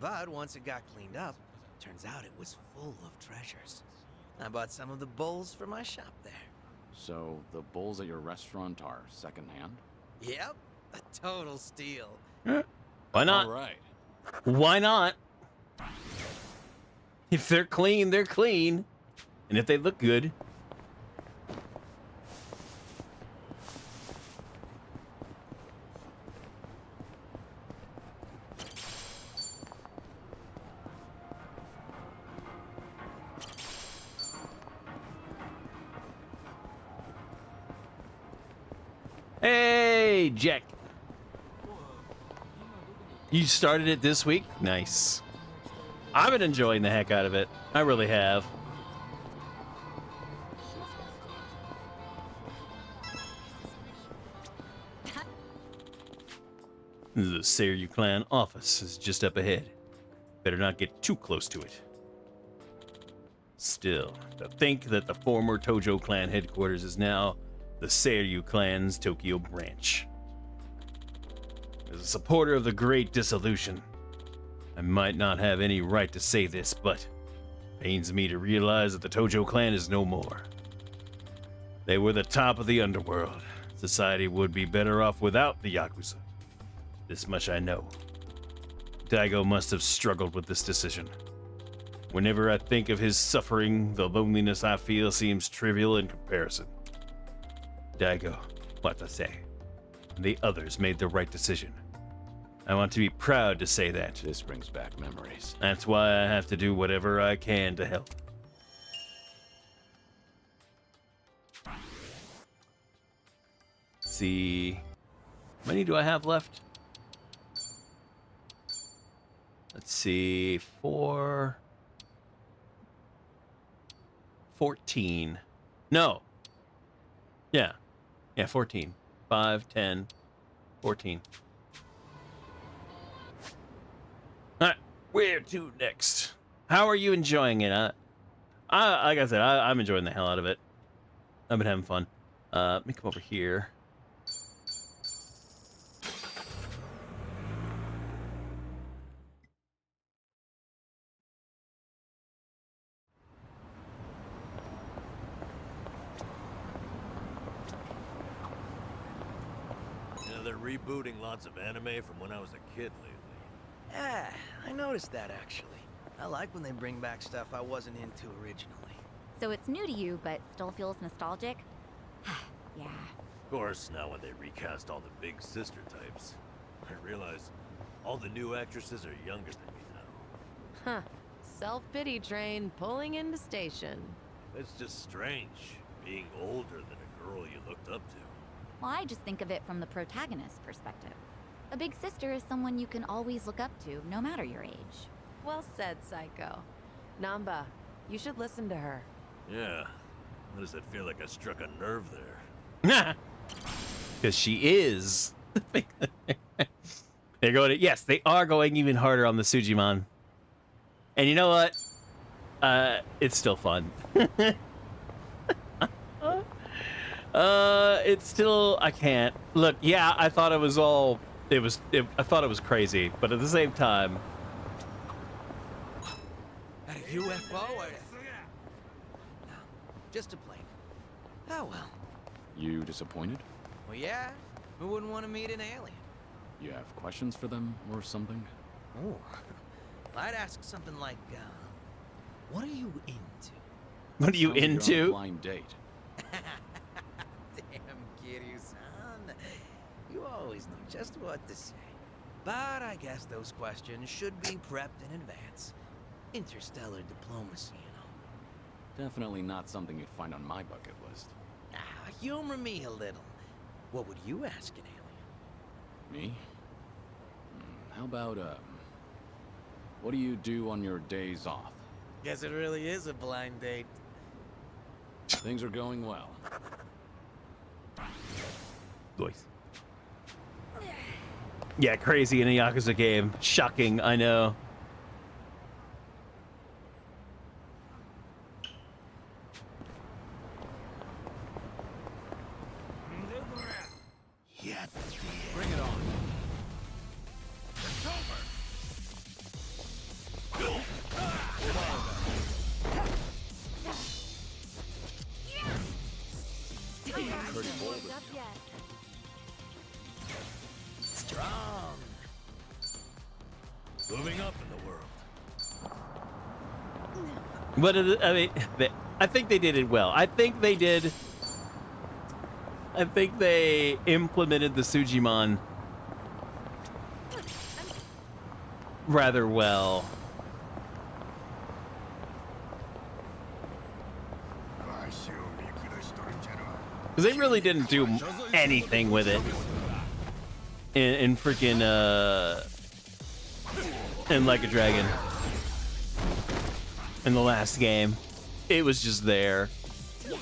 But once it got cleaned up, turns out it was full of treasures. I bought some of the bowls for my shop there. So, the bowls at your restaurant are secondhand? Yep, a total steal. Why not? All right. Why not? If they're clean, they're clean. And if they look good. Hey, Jack. You started it this week? Nice. I've been enjoying the heck out of it. I really have. The Kiryu clan office is just up ahead. Better not get too close to it. Still, to think that the former Tojo clan headquarters is now the Kiryu clan's Tokyo branch. As a supporter of the Great Dissolution, I might not have any right to say this, but it pains me to realize that the Tojo clan is no more. They were the top of the underworld. Society would be better off without the Yakuza. This much I know. Daigo must have struggled with this decision. Whenever I think of his suffering, the loneliness I feel seems trivial in comparison. Daigo, Watase, and the others made the right decision. I want to be proud to say that. This brings back memories. That's why I have to do whatever I can to help. Let's see. How many do I have left? Let's see. 14. No. Yeah. Yeah, 14. 5, 10, 14. Alright, where to next? How are you enjoying it? Like I said, I'm enjoying the hell out of it. I've been having fun. Let me come over here. They're rebooting lots of anime from when I was a kid lately. Yeah, I noticed that actually. I like when they bring back stuff I wasn't into originally. So it's new to you, but still feels nostalgic? Yeah. Of course, now when they recast all the big sister types, I realize all the new actresses are younger than me now. Huh. Self-pity train pulling into station. It's just strange, being older than a girl you looked up to. Well, I just think of it from the protagonist's perspective. A big sister is someone you can always look up to, no matter your age. Well said, Psycho. Namba, you should listen to her. Yeah. Why does it feel like I struck a nerve there? Because she is. They're going to, yes, they are going even harder on the Sujimon. And you know what? It's still fun. It's still, I can't. Look, yeah, I thought it was all, I thought it was crazy, but at the same time. A UFO? Just a plane. Oh well. You disappointed? Well, yeah. Who wouldn't want to meet an alien? You have questions for them or something? Oh, I'd ask something like, what are you into? What are you Sounds like you're on a into? blind date. Damn, Kiryu-san. You always know just what to say. But I guess those questions should be prepped in advance. Interstellar diplomacy, you know. Definitely not something you'd find on my bucket list. Humor me a little. What would you ask an alien? Me? How about, what do you do on your days off? Guess it really is a blind date. Things are going well. Voice. Yeah, crazy in a Yakuza game. Shocking, I know. Bring it on. It's over. Pretty bold of you. Strong. Moving up in the world. What is it? I mean, I think they did it well. I think they did. I think they implemented the Sujimon rather well. Because they really didn't do anything with it in freaking in Like a Dragon in the last game. It was just there. Hardly a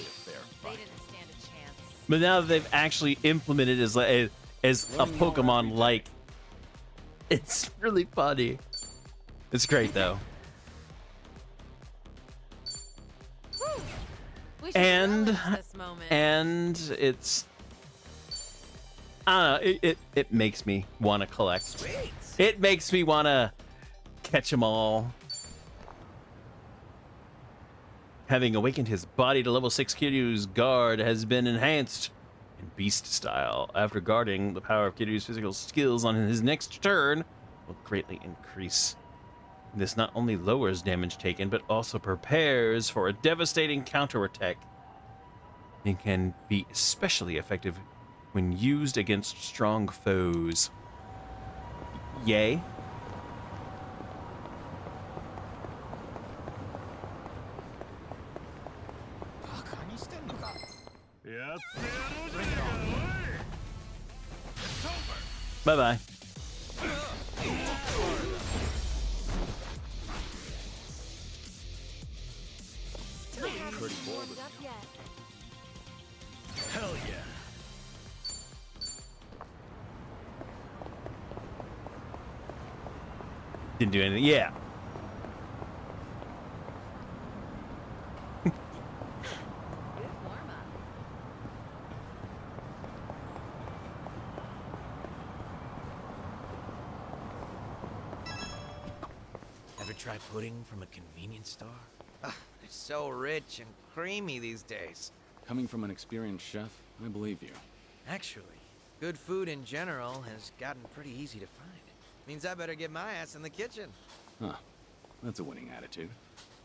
fair They fight. didn't stand a chance. But now that they've actually implemented as a Pokemon like, it's really funny. It's great though. We should And relish this moment. it's I don't know, it makes me want to collect. Sweet. It makes me want to catch them all. Having awakened his body to level 6, Kiryu's guard has been enhanced in beast style. After guarding, the power of Kiryu's physical skills on his next turn will greatly increase. This not only lowers damage taken, but also prepares for a devastating counterattack. It can be especially effective when used against strong foes. Yay. Bye-bye. Pretty bold of you. Hell yeah. Didn't do anything. Yeah. Good warm-up. Ever try pudding from a convenience store? They're so rich and creamy these days. Coming from an experienced chef, I believe you. Actually, good food in general has gotten pretty easy to find. Means I better get my ass in the kitchen. Huh. That's a winning attitude.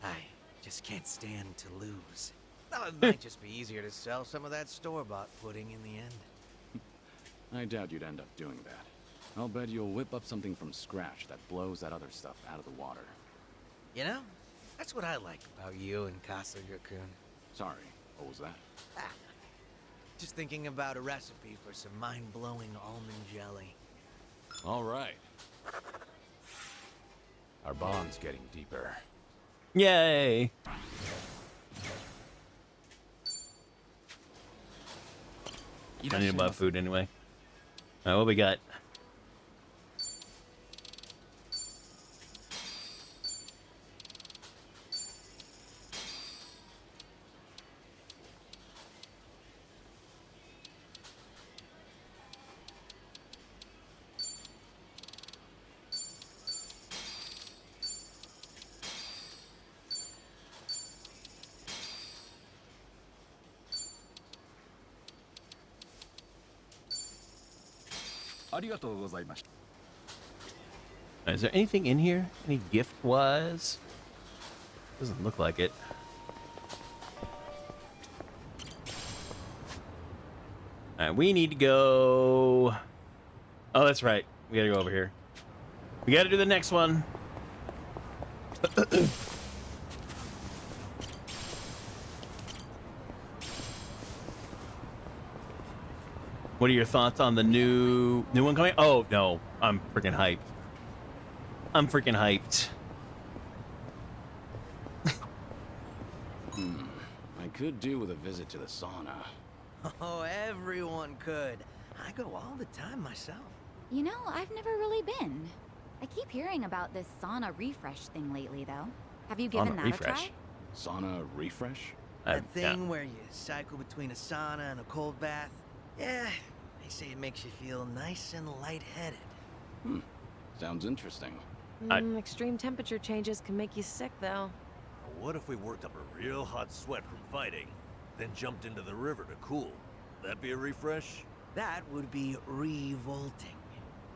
I just can't stand to lose. Well, it might just be easier to sell some of that store-bought pudding in the end. I doubt you'd end up doing that. I'll bet you'll whip up something from scratch that blows that other stuff out of the water. You know, that's what I like about you and Kasuga-kun. Sorry, what was that? Just thinking about a recipe for some mind-blowing almond jelly. All right. Our bond's getting deeper. Yay. I need to buy food anyway. All right, what we got? Is there anything in here? Any gift-wise? Doesn't look like it. Alright, we need to go... Oh, that's right. We gotta go over here. We gotta do the next one. What are your thoughts on the new one coming? Oh, no. I'm freaking hyped. I'm freaking hyped. I could do with a visit to the sauna. Oh, everyone could. I go all the time myself. You know, I've never really been. I keep hearing about this sauna refresh thing lately, though. Have you given that a try? Sauna refresh? That thing where you cycle between a sauna and a cold bath. Yeah, they say it makes you feel nice and lightheaded. Sounds interesting. Extreme temperature changes can make you sick, though. What if we worked up a real hot sweat from fighting, then jumped into the river to cool? Would that be a refresh? That would be revolting.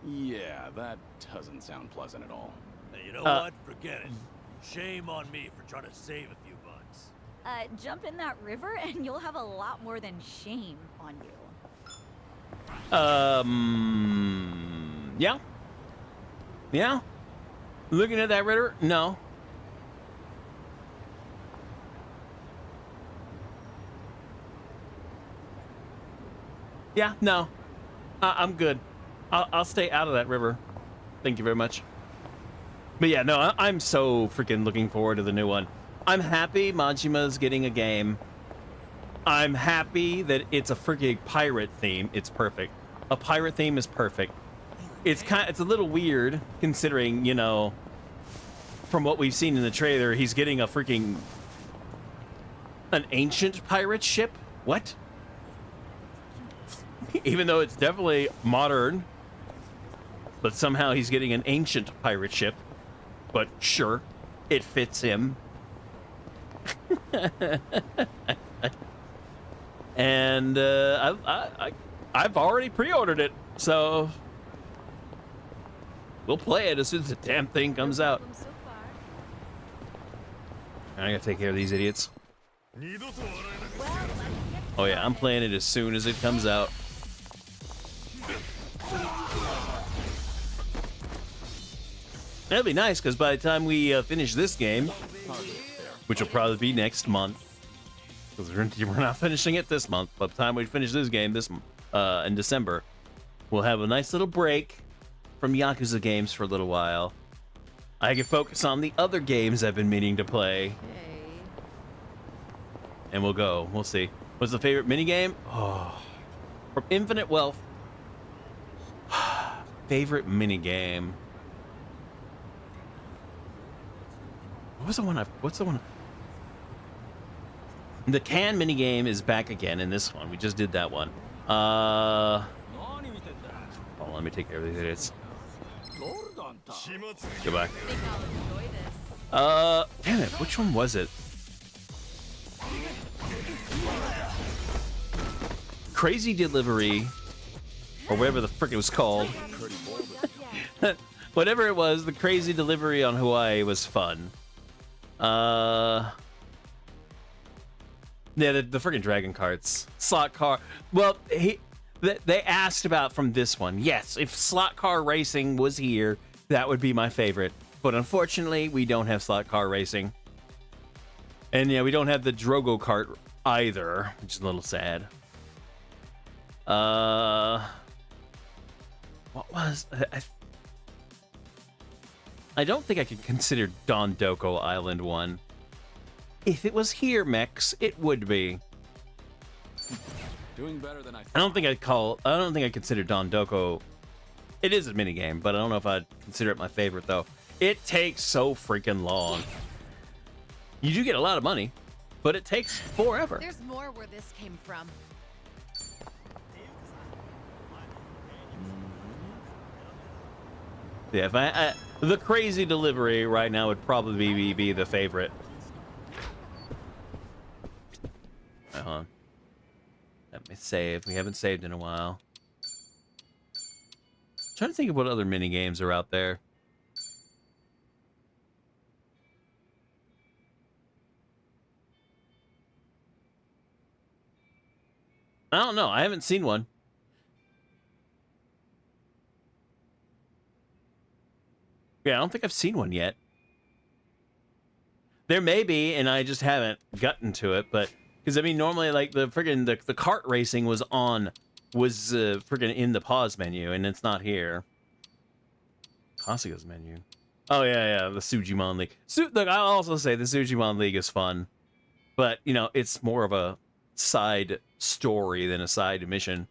Yeah, that doesn't sound pleasant at all. Hey, you know what? Forget it. Shame on me for trying to save a few bucks. Jump in that river and you'll have a lot more than shame on you. Yeah. Yeah. Looking at that river? No. Yeah, no. I'm good. I'll stay out of that river. Thank you very much. But yeah, no, I'm so freaking looking forward to the new one. I'm happy Majima's getting a game. I'm happy that it's a freaking pirate theme. It's perfect. A pirate theme is perfect. It's a little weird considering, you know, from what we've seen in the trailer, he's getting a freaking an ancient pirate ship. What? Even though it's definitely modern, but somehow he's getting an ancient pirate ship. But sure, it fits him. And I've already pre-ordered it, so we'll play it as soon as the damn thing comes out. I gotta take care of these idiots. Oh yeah, I'm playing it as soon as it comes out. That'd be nice, because by the time we finish this game, which will probably be next month, because we're not finishing it this month, by the time we finish this game in December, we'll have a nice little break from Yakuza games for a little while. I can focus on the other games I've been meaning to play. And we'll go. We'll see. What's the favorite minigame? Oh, from Infinite Wealth. Favorite minigame. What's the one? The can minigame is back again in this one. We just did that one. Hold on, let me take care of these idiots. Goodbye. Damn it, which one was it? Crazy Delivery, or whatever the frick it was called. Whatever it was, the Crazy Delivery on Hawaii was fun. Yeah, the freaking dragon carts. Slot car. Well, they asked about from this one. Yes, if slot car racing was here, that would be my favorite. But unfortunately, we don't have slot car racing. And yeah, we don't have the Drogo kart either, which is a little sad. What was... I don't think I could consider Don Doko Island one. If it was here, Mex, it would be. Doing better than I thought. I don't think I'd consider Don Doko. It is a minigame, but I don't know if I'd consider it my favorite, though. It takes so freaking long. You do get a lot of money, but it takes forever. There's more where this came from. Yeah, if the Crazy Delivery right now would probably be the favorite. Hold on. Let me save. We haven't saved in a while. trying to think of what other mini games are out there. I don't know. I haven't seen one. Yeah, I don't think I've seen one yet. There may be, and I just haven't gotten to it, but because I mean, normally like the friggin' the kart racing was friggin' in the pause menu, and it's not here. Kasuga's menu. Oh yeah, the Sujimon League. Look, I'll also say the Sujimon League is fun, but you know, it's more of a side story than a side mission.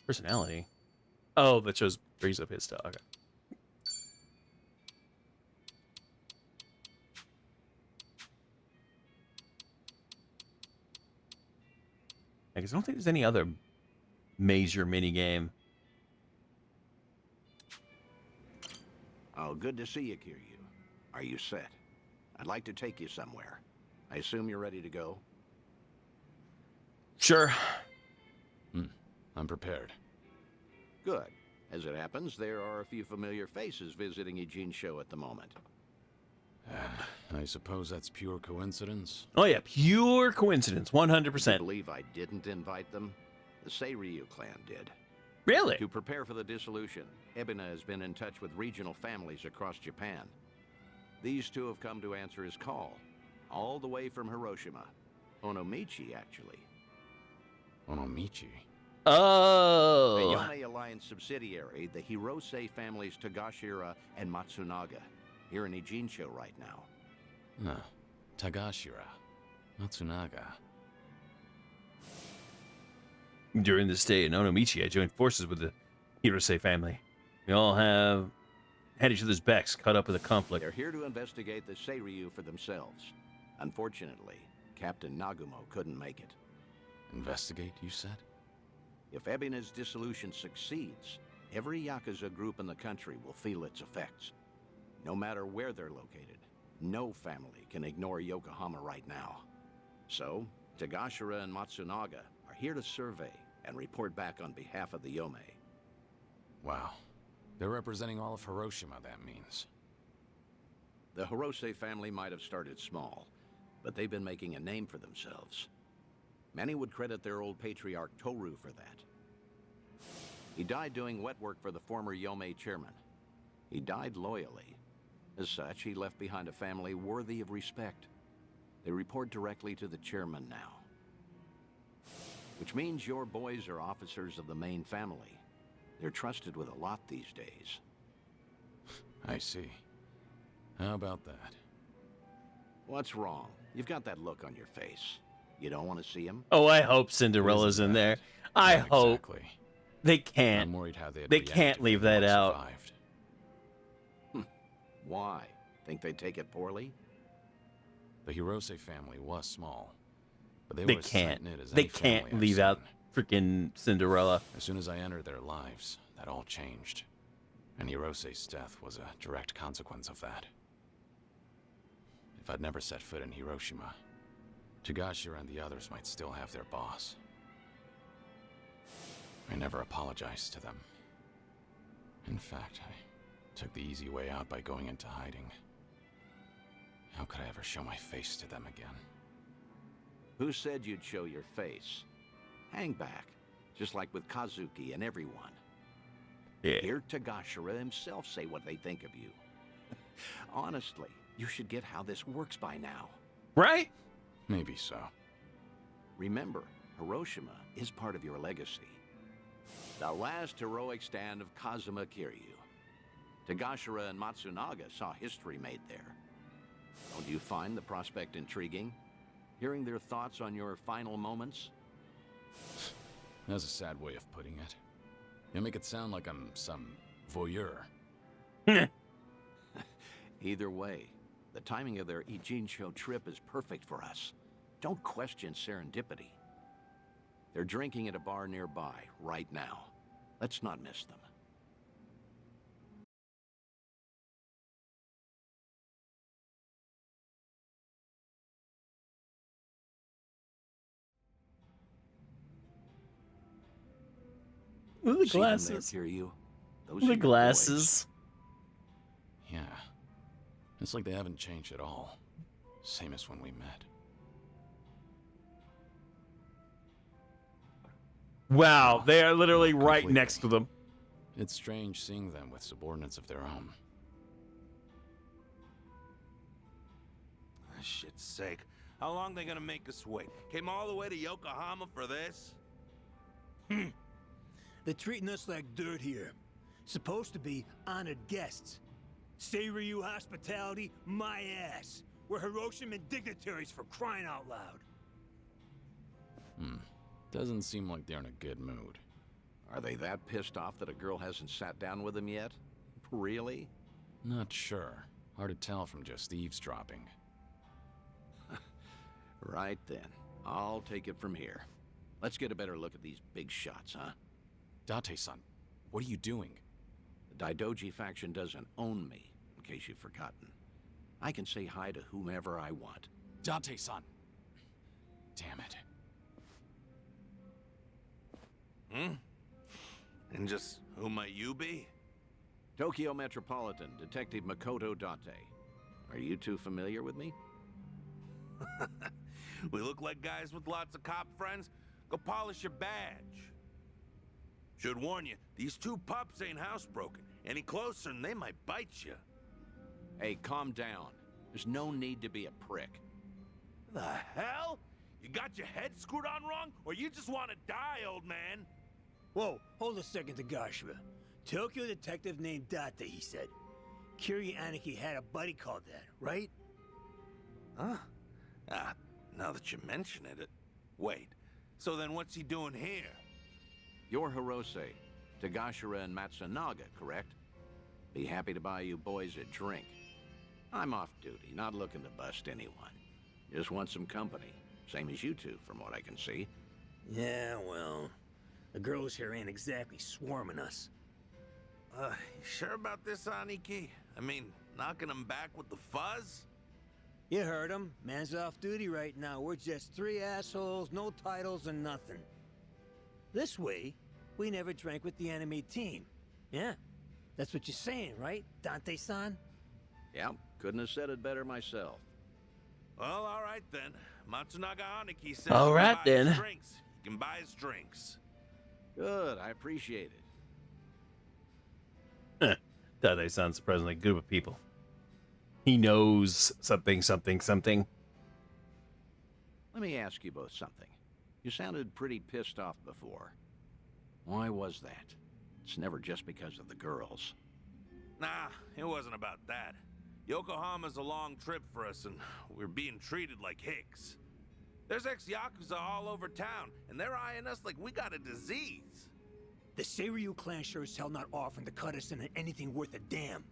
Personality. Oh, that shows brings up his stuff. Okay. I guess I don't think there's any other major mini game. Oh, good to see you, Kiryu. Are you set? I'd like to take you somewhere. I assume you're ready to go? Sure. I'm prepared. Good. As it happens, there are a few familiar faces visiting Ijincho at the moment. I suppose that's pure coincidence? Oh yeah, pure coincidence, 100%. I believe I didn't invite them. The Seiryu clan did. Really? To prepare for the dissolution, Ebina has been in touch with regional families across Japan. These two have come to answer his call, all the way from Hiroshima. Onomichi, actually. Onomichi? Oh! The Yomei Alliance subsidiary, the Hirose families Tagashira and Matsunaga, here in Ijincho right now. Tagashira. Matsunaga. During this stay in Onomichi, I joined forces with the Hirose family. We all had each other's backs caught up with the conflict. They're here to investigate the Seiryu for themselves. Unfortunately, Captain Nagumo couldn't make it. Investigate, you said? If Ebina's dissolution succeeds, every Yakuza group in the country will feel its effects. No matter where they're located, no family can ignore Yokohama right now. So, Tagashira and Matsunaga are here to survey and report back on behalf of the Yomei. Wow. They're representing all of Hiroshima, that means. The Hirose family might have started small, but they've been making a name for themselves. Many would credit their old patriarch Toru for that. He died doing wet work for the former Yomei chairman. He died loyally. As such, he left behind a family worthy of respect. They report directly to the chairman now. Which means your boys are officers of the main family. They're trusted with a lot these days. I see. How about that? What's wrong? You've got that look on your face. You don't want to see him? Oh, I hope Cinderella's in there. I hope. Exactly. They can't. I'm worried how they can't leave that out. Why? Think they'd take it poorly? The Hirose family was small, but they were can't. as knit as They any family can't I've leave seen. out freaking Cinderella. As soon as I entered their lives, that all changed. And Hirose's death was a direct consequence of that. If I'd never set foot in Hiroshima, Tagashira and the others might still have their boss. I never apologized to them. In fact, I took the easy way out by going into hiding. How could I ever show my face to them again? Who said you'd show your face? Hang back, just like with Kazuki and everyone. Yeah. Hear Tagashira himself say what they think of you. Honestly, you should get how this works by now. Right? Maybe so. Remember, Hiroshima is part of your legacy. The last heroic stand of Kazuma Kiryu. Tagashira and Matsunaga saw history made there. Don't you find the prospect intriguing? Hearing their thoughts on your final moments? That's a sad way of putting it. You make it sound like I'm some voyeur. Either way, the timing of their Ijincho trip is perfect for us. Don't question serendipity. They're drinking at a bar nearby right now. Let's not miss them. Ooh, the See them there, glasses. Kiryu? Those The are your glasses. Yeah. It's like they haven't changed at all. Same as when we met. Wow, they are literally right Completely. next to them. It's strange seeing them with subordinates of their own. Ah, shit's sake. How long they gonna make us wait? Came all the way to Yokohama for this? They're treating us like dirt here. Supposed to be honored guests. Seiryu hospitality, my ass. We're Hiroshima dignitaries for crying out loud. Doesn't seem like they're in a good mood. Are they that pissed off that a girl hasn't sat down with them yet? Really? Not sure. Hard to tell from just eavesdropping. Right then. I'll take it from here. Let's get a better look at these big shots, huh? Date-san, what are you doing? The Daidoji faction doesn't own me, in case you've forgotten. I can say hi to whomever I want. Date-san! Damn it. And just who might you be? Tokyo Metropolitan Detective Makoto Date. Are you two familiar with me? We look like guys with lots of cop friends. Go polish your badge. Should warn you, these two pups ain't housebroken. Any closer and they might bite you. Hey, calm down. There's no need to be a prick. The hell? You got your head screwed on wrong, or you just want to die, old man? Whoa, hold a second, Tagashima. Tokyo detective named Date, he said. Kiryu Aniki had a buddy called that, right? Huh? Now that you mention it. Wait, so then what's he doing here? You're Hirose, Tagashira and Matsunaga, correct? Be happy to buy you boys a drink. I'm off duty, not looking to bust anyone. Just want some company. Same as you two, from what I can see. Yeah, well, the girls here ain't exactly swarming us. You sure about this, Aniki? I mean, knocking them back with the fuzz? You heard him. Man's off duty right now. We're just three assholes, no titles and nothing. This way, we never drank with the enemy team. Yeah, that's what you're saying, right, Dante-san? Yeah, couldn't have said it better myself. Well, all right then. Matsunaga Aniki says All you right, can buy then. his drinks. You can buy his drinks. Good, I appreciate it. Dade sounds surprisingly good with people. He knows something, something, something. Let me ask you both something. You sounded pretty pissed off before. Why was that? It's never just because of the girls. Nah, it wasn't about that. Yokohama's a long trip for us, and we're being treated like hicks. There's ex-Yakuza all over town, and they're eyeing us like we got a disease. The Seiryu clan sure as hell not offering to cut us into anything worth a damn.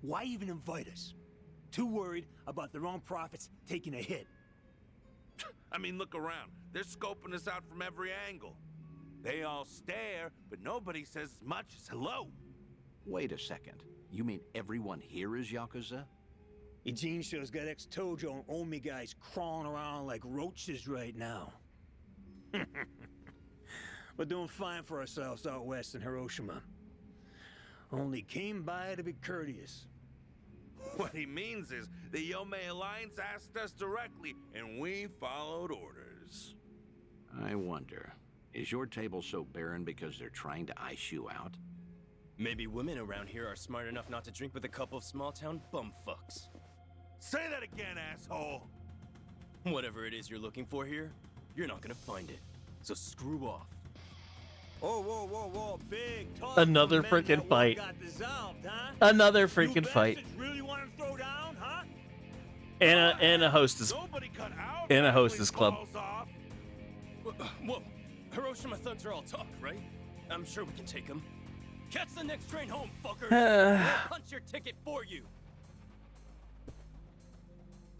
Why even invite us? Too worried about their own profits taking a hit. I mean, look around. They're scoping us out from every angle. They all stare, but nobody says as much as hello. Wait a second. You mean everyone here is Yakuza? Eugene shure's got ex-Tojo and Omi guys crawling around like roaches right now. We're doing fine for ourselves out west in Hiroshima. Only came by to be courteous. What he means is the Yomei Alliance asked us directly, and we followed orders. I wonder, is your table so barren because they're trying to ice you out? Maybe women around here are smart enough not to drink with a couple of small-town bumfucks. Say that again, asshole! Whatever it is you're looking for here, you're not gonna find it. So screw off. Oh, whoa, whoa, whoa, big talk. Another freaking fight. Another freaking fight. Really want to throw down, huh? And a hostess. And a hostess club. Whoa, Hiroshima thugs are all talk, right? I'm sure we can take them. Catch the next train home, fuckers! We'll punch your ticket for you!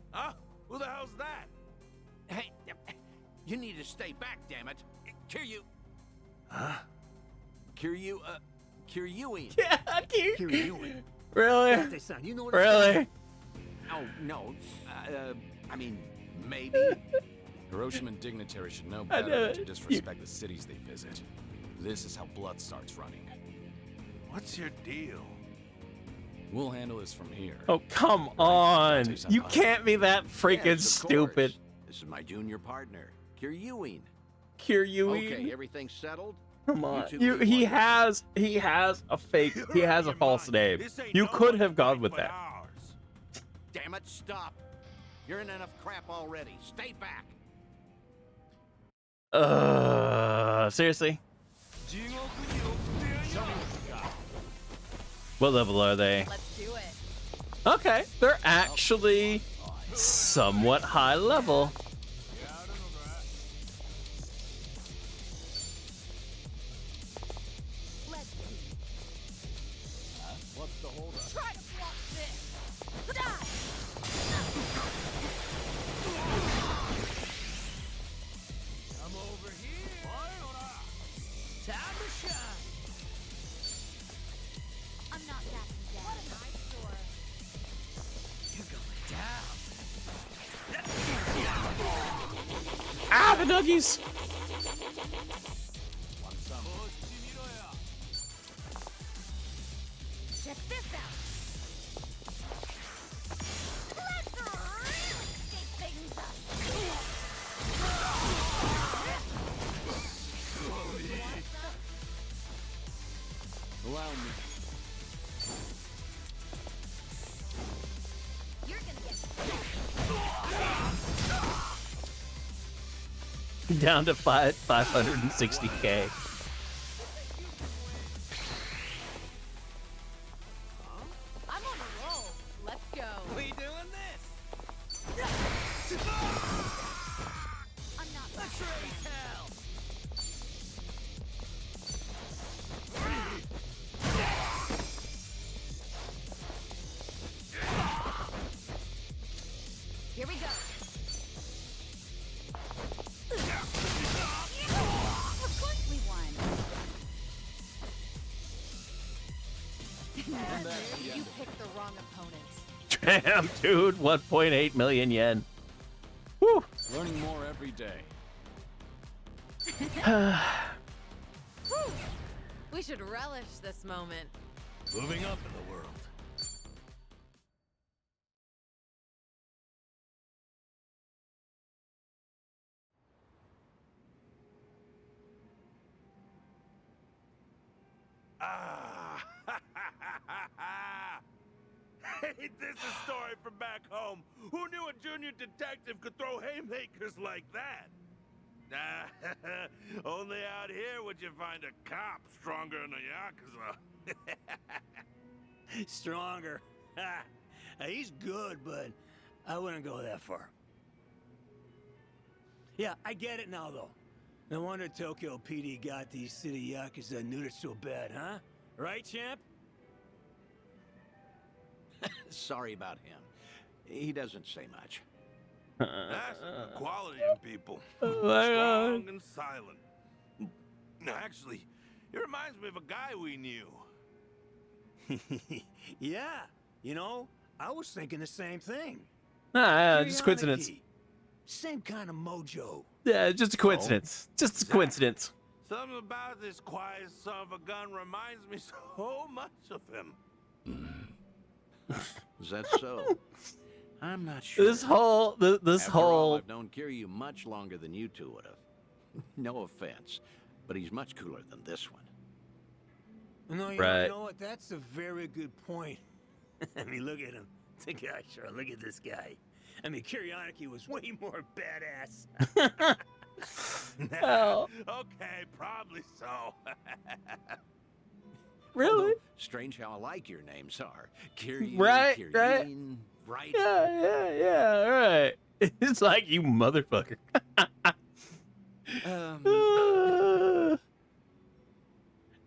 Huh? Who the hell's that? Hey, you need to stay back, damn it. Kiryu. Huh? Kiryuian. Yeah, Kiryuian. Really? You know what really? Oh, no. I mean, maybe. Hiroshima dignitaries should know better than to disrespect the cities they visit. This is how blood starts running. What's your deal? We'll handle this from here. Oh, come on. You can't be that freaking Yes, of stupid. course. This is my junior partner, Kiryu. Kiryu. Okay, everything's settled? Come on. two You leave he one. has a fake, he has a false name. You could have gone with that. Damn it, stop. You're in enough crap already. Stay back. Seriously? What level are they? Let's do it. Okay, they're actually somewhat high level. Let's see. What's the holdup? Try to block this. Die! I'm over here. Time to shine. I'm not backing down. What a nice door. You're going down. Ah, the nuggies! Check this out. Let's really shake things up. Allow me. You're gonna get Down to 560k. I'm on a roll. Let's go. We doing this? I'm not Betray's hell. Here we go. Of course we won. You picked the wrong opponents. Damn, dude, 1.8 million yen. Woo! Learning more every day. Whew. We should relish this moment. Moving up in the world. Ah! Hey, this is a story from back home. Who knew a junior detective could throw haymakers like that? Only out here would you find a cop stronger than a Yakuza. Stronger. Ha! He's good, but I wouldn't go that far. Yeah, I get it now, though. No wonder Tokyo PD got these city Yakuza neutered so bad, huh? Right, champ? Sorry about him. He doesn't say much. That's the quality in people. Oh my Strong God. and silent. No, actually, it reminds me of a guy we knew. Yeah, you know, I was thinking the same thing. Just coincidence. Curiosity. Same kind of mojo. Yeah, just a coincidence. Just a coincidence. Something about this quiet son of a gun reminds me so much of him. Is that so? I'm not sure. This whole, this After whole. all, I've known Kiryu much longer than you two would have. No offense, but he's much cooler than this one. No, you Right. know what? That's a very good point. I mean, look at him. The guy, sure. Look at this guy. I mean, Kiryu was way more badass. Hell. Okay, probably so. Really? Although, strange how alike your names are. Kiryu, Right, Kiryuin, right? Yeah, right. It's like, you motherfucker.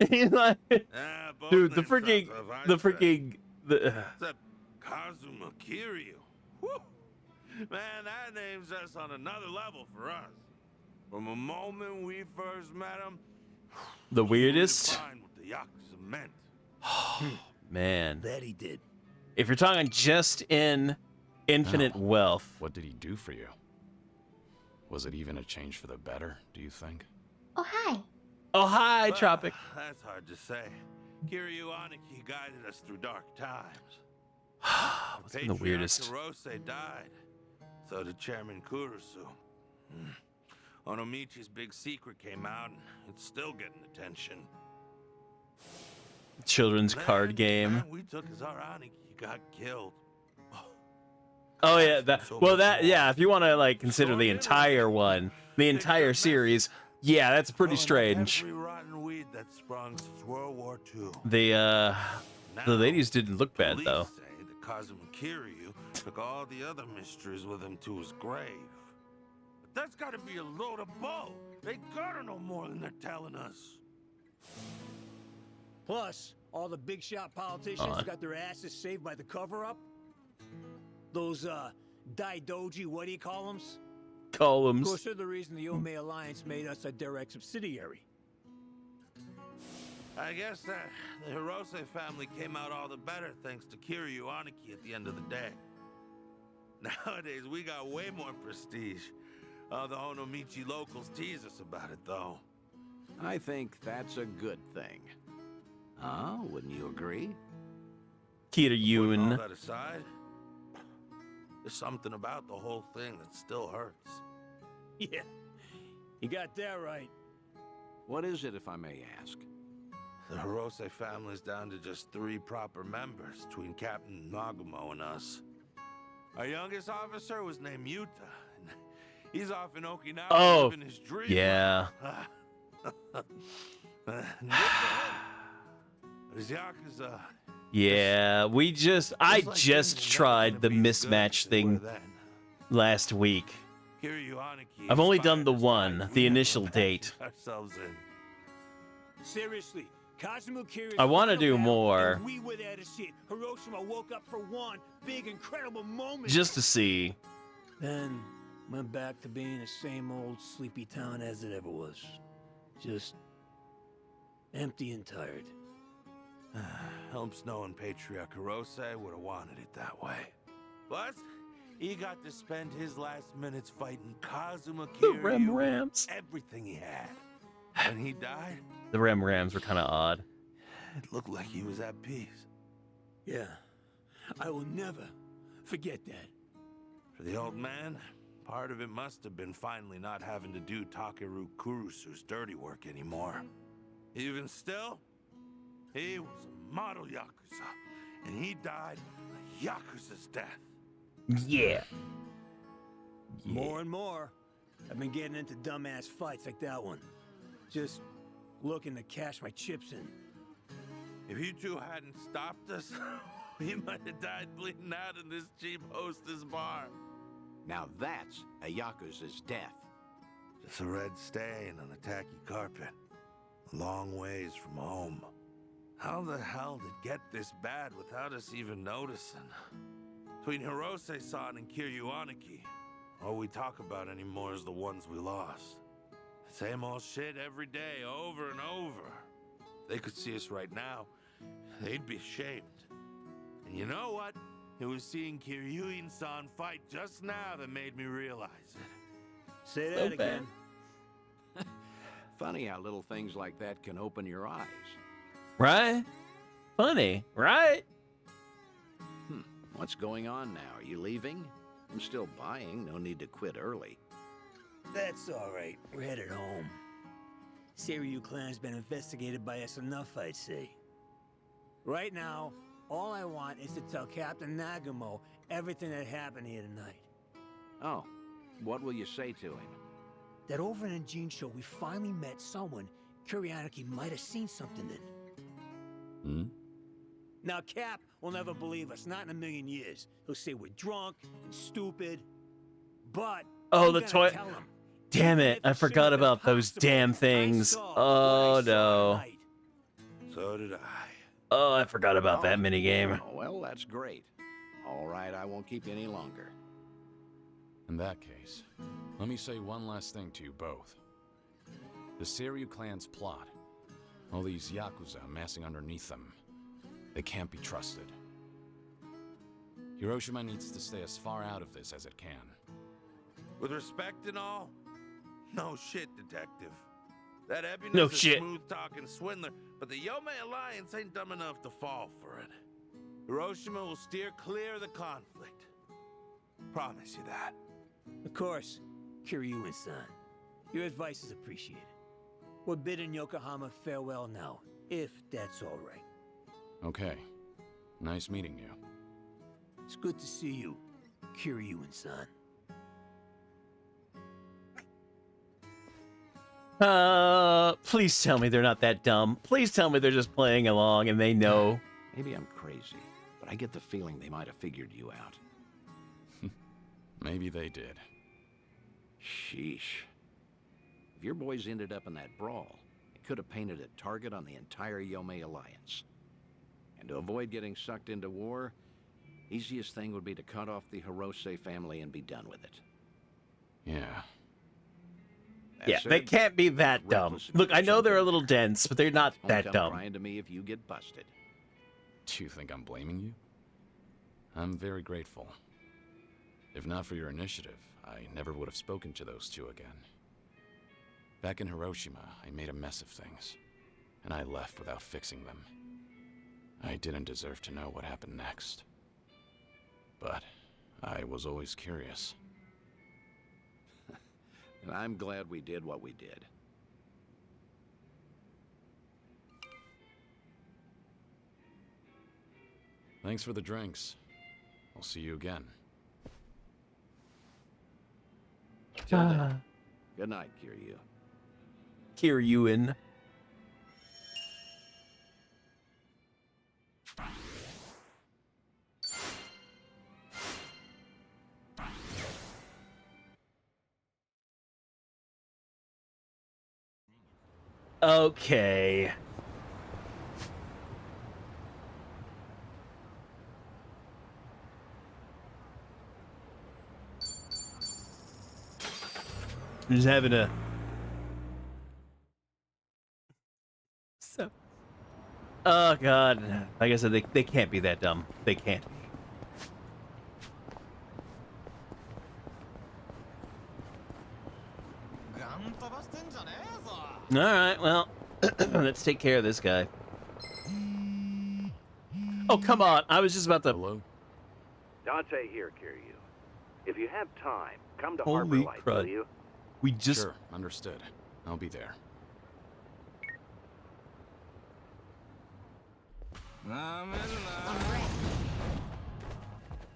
He's like, Both dude, the names freaking, sound so the fine. freaking, Except Kazuma Kiryu. Whew. Man, that name's just on another level for us. From the moment we first met him, the weirdest. defined what the Yakuza meant. Man. That he did. If you're talking just in infinite wealth. What did he do for you? Was it even a change for the better, do you think? Oh, hi. Oh, hi, Tropic. That's hard to say. Kiryu Aniki guided us through dark times. What's been the weirdest? Hirose died. So did Chairman Kurusu. Onomichi's big secret came out, and it's still getting attention. Children's card game. We took as our Aniki got killed. Oh yeah, yeah. If you want to like consider the entire one, the entire series, yeah, that's pretty strange. Every rotten weed that sprung since World War II. The ladies didn't look bad though. Say that Kazuma Kiryu took all the other mysteries with him to his grave. But that's got to be a load of bull. They gotta know more than they're telling us. Plus, all the big shot politicians got their asses saved by the cover-up. Those, Daidoji, what do you call them? Columns. Of course, they're the reason the Ome Alliance made us a direct subsidiary. I guess that the Hirose family came out all the better thanks to Kiryu Aniki at the end of the day. Nowadays, we got way more prestige. The Onomichi locals tease us about it, though. I think that's a good thing. Huh? Wouldn't you agree? Kiryu. All that aside, there's something about the whole thing that still hurts. Yeah, you got that right. What is it, if I may ask? The Hirose family's down to just 3 proper members between Captain Nagumo and us. Our youngest officer was named Yuta, and he's off in Okinawa living his dream. Yeah. There's Yakuza. Yeah, I just tried the mismatch thing last week. I've only done the one, the initial date. Seriously, Kazuma Kiryu. I want to do more. We were there to see it. Hiroshima woke up for one big, incredible moment. Just to see. Then went back to being the same old sleepy town as it ever was. Just empty and tired. Helps knowing Patriarch Hirose would have wanted it that way. Plus, he got to spend his last minutes fighting Kazuma Kiryu. The Rams. Everything he had. When he died, the Rams were kind of odd. It looked like he was at peace. Yeah, I will never forget that. For the old man, part of it must have been finally not having to do Takeru Kurusu's dirty work anymore. Even still, he was a model Yakuza, and he died a Yakuza's death. Yeah. More and more, I've been getting into dumbass fights like that one. Just looking to cash my chips in. If you two hadn't stopped us, we might have died bleeding out in this cheap hostess bar. Now that's a Yakuza's death. Just a red stain on a tacky carpet. A long ways from home. How the hell did it get this bad without us even noticing? Between Hirose-san and Kiryu Aniki, all we talk about anymore is the ones we lost. Same old shit every day, over and over. If they could see us right now, they'd be ashamed. And you know what? It was seeing Kiryu-san fight just now that made me realize it. Say that again. Funny how little things like that can open your eyes. Right? Funny, right? What's going on now? Are you leaving? I'm still buying. No need to quit early. That's all right. We're headed home. Seiryu clan's been investigated by us enough, I'd say. Right now, all I want is to tell Captain Nagumo everything that happened here tonight. Oh, what will you say to him? That over in Jinsho, we finally met someone Kiryu might have seen something in. Now, Cap will never believe us, not in a million years. He'll say we're drunk and stupid, but oh, the toy. Damn it, I forgot about those damn things. Oh, no. So did I. Oh, I forgot about that minigame. Oh, well, that's great. All right, I won't keep you any longer. In that case, let me say one last thing to you both. The Seiryu clan's plot, all these Yakuza amassing underneath them, they can't be trusted. Hiroshima needs to stay as far out of this as it can. With respect and all, no shit, detective. That Eppiness No is a shit. smooth-talking swindler, but the Yomei Alliance ain't dumb enough to fall for it. Hiroshima will steer clear of the conflict. Promise you that. Of course, Kiryu-san. Your advice is appreciated. We're bidding Yokohama farewell now, if that's all right. Okay. Nice meeting you. It's good to see you, Kiryu-san. Please tell me they're not that dumb. Please tell me they're just playing along and they know. Maybe I'm crazy, but I get the feeling they might have figured you out. Maybe they did. Sheesh. If your boys ended up in that brawl, it could have painted a target on the entire Yomei Alliance. And to avoid getting sucked into war, easiest thing would be to cut off the Hirose family and be done with it. Yeah. Yeah, they can't be that dumb. Look, I know they're a little dense, but they're not that dumb. Crying to me if you get busted. Do you think I'm blaming you? I'm very grateful. If not for your initiative, I never would have spoken to those two again. Back in Hiroshima, I made a mess of things, and I left without fixing them. I didn't deserve to know what happened next. But I was always curious. And I'm glad we did what we did. Thanks for the drinks. I'll see you again. Good night, Kiryu. Kiryuin. Okay. Just having a oh god, like I said, they can't be that dumb. They can't be. All right, well, let's take care of this guy. Oh, come on. I was just about to... Hello? Dante here, Kiryu. If you have time, come to Holy Harbor Light, crud. will you? We just... Sure, understood. I'll be there. I'm ready.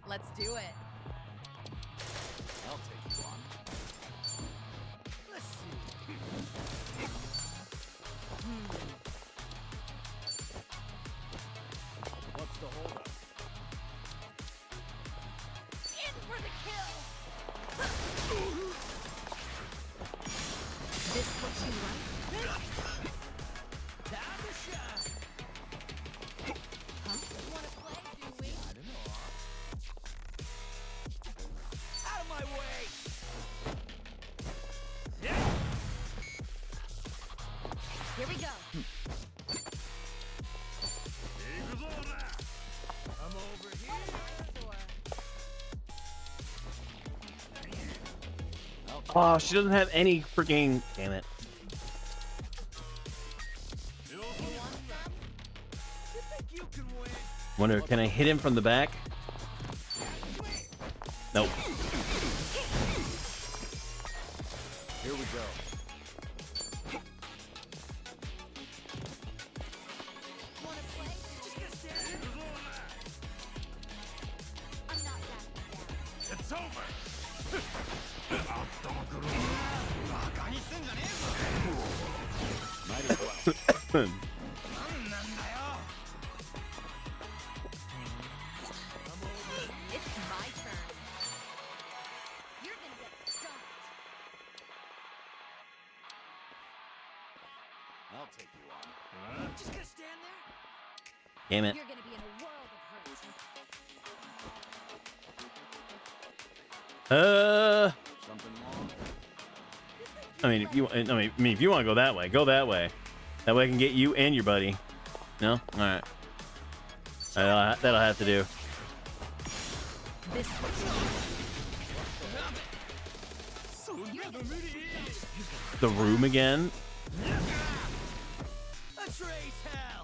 Let's do it. I'll take you on. Let's see. What's the holdup? In for the kill! This what you like? Time to shine. Wanna play, do we? I don't know. Out of my way! Yeah. Here we go. I'm over here. Oh, she doesn't have any freaking... Damn it. You think you can win? Wonder, can I hit him from the back? Nope. Here we go. Wanna play? Just gonna stand here. I'm not backing down. It's over. Might as well. It's my turn. You're gonna get stumped. I'll take you on. Just gonna stand there? Damn it. You're gonna be in a world of hurt. Something wrong? I mean, if you if you want to go that way, go that way. That way I can get you and your buddy. No? All right. That'll have to do. This what you like? The room again?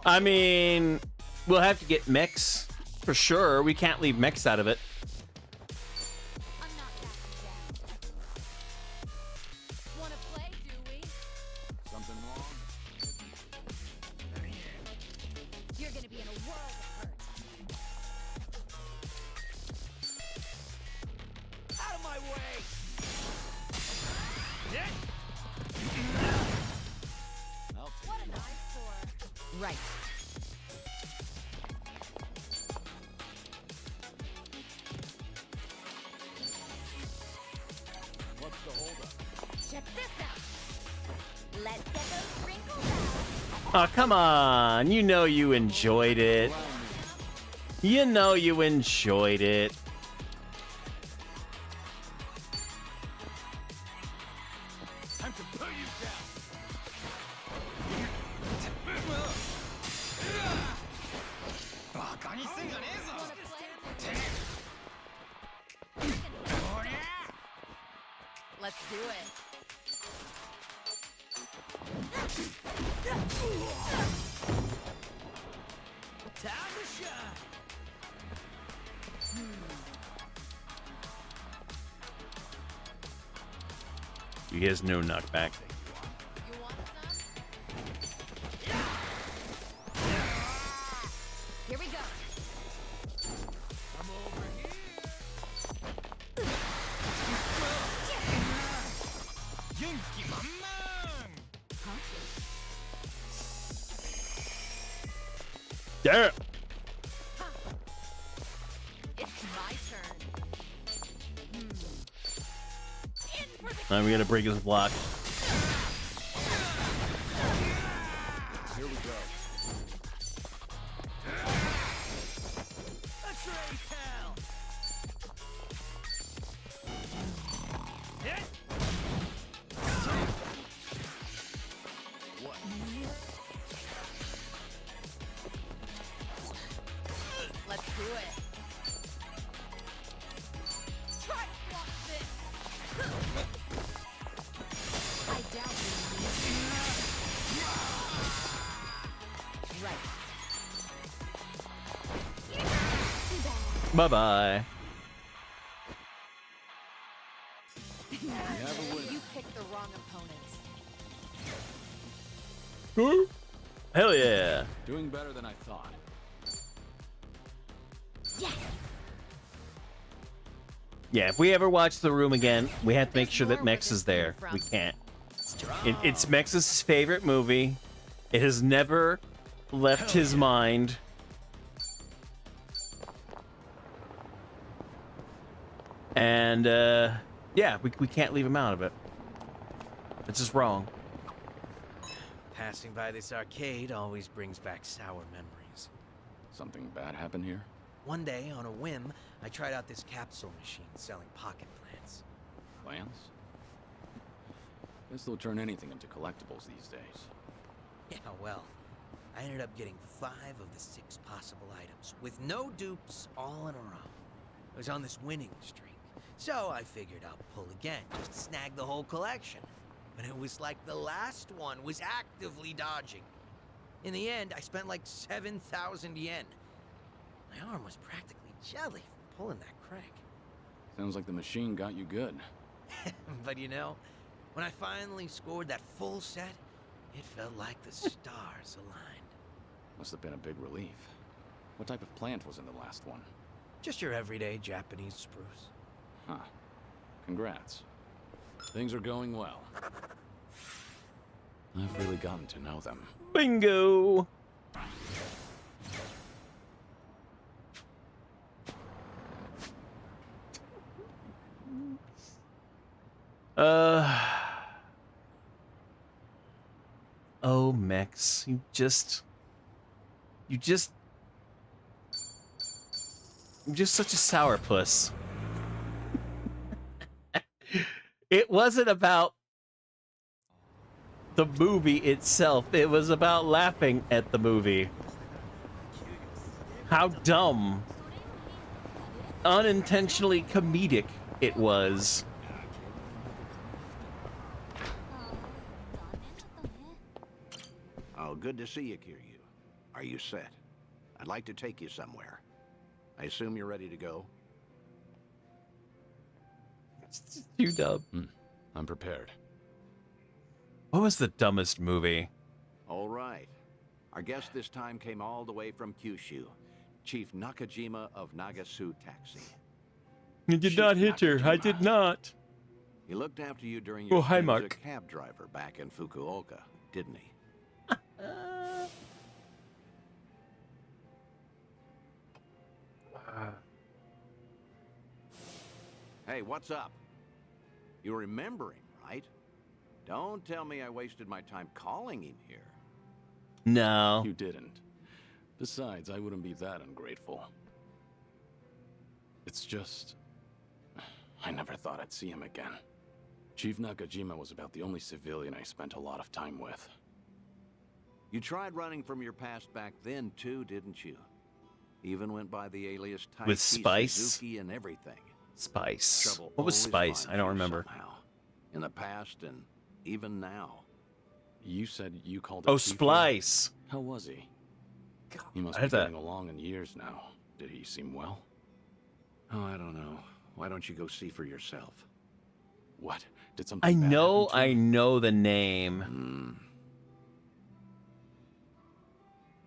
I mean, we'll have to get mechs for sure. We can't leave mechs out of it. Wanna play, do we? Something wrong? You're gonna be in a world of hurt. Out of my way! What an eyesore. Right. What's the holdup? Check this out. Let's get those wrinkles out. Oh, come on. You know you enjoyed it. You know you enjoyed it. Time to put you down! Let's do it. Time to shine! You guys know knockback. You want some? Here we go. I'm over here! Genki man! Yeah. It's my turn. I'm gonna break his block. Here we go. X-ray town! What? Let's do it. Try to block this. I doubt we Right. Too bad. Bye-bye. You picked the wrong opponents. Woo. Hell yeah. Doing better than I thought. Yes. Yeah, if we ever watch The Room again, we have to make sure that Mex is there. We can't. It's Mex's favorite movie. It has never left his mind. And, yeah, we can't leave him out of it. It's just wrong. Passing by this arcade always brings back sour memories. Something bad happened here? One day, on a whim, I tried out this capsule machine selling pocket plants. Plans? Guess they'll turn anything into collectibles these days. Yeah, well, I ended up getting 5 of the 6 possible items, with no dupes all in a row. I was on this winning streak, so I figured I'll pull again, just to snag the whole collection. But it was like the last one was actively dodging me. In the end, I spent like 7,000 yen. My arm was practically jelly from pulling that crank. Sounds like the machine got you good. But you know, when I finally scored that full set, it felt like the stars aligned. Must have been a big relief. What type of plant was in the last one? Just your everyday Japanese spruce. Huh. Congrats. Things are going well. I've really gotten to know them. Bingo! Oh, Mex, you're just such a sourpuss. It wasn't about the movie itself. It was about laughing at the movie. How dumb, unintentionally comedic it was. Oh, good to see you, Kiryu. Are you set? I'd like to take you somewhere. I assume you're ready to go? Too dumb. I'm prepared. What was the dumbest movie? All right. Our guest this time came all the way from Kyushu. Chief Nakajima of Nagasu Taxi. You did not hit her. I did not. He looked after you during your hi, stint as a Mark. cab driver back in Fukuoka, didn't he? Hey, what's up? You remember him, right? Don't tell me I wasted my time calling him here. No. You didn't. Besides, I wouldn't be that ungrateful. It's just... I never thought I'd see him again. Chief Nakajima was about the only civilian I spent a lot of time with. You tried running from your past back then, too, didn't you? Even went by the alias Taichi With Spice? Suzuki and everything. Spice. Trouble What was always Spice? finds I don't you remember. somehow. In the past and even now. You said you called Oh, up Chief Splice. here? How was he? He must I be have that. getting along in years now. Did he seem well? Oh, I don't know. Why don't you go see for yourself? What? Did something I bad know, happen to him? I know the name.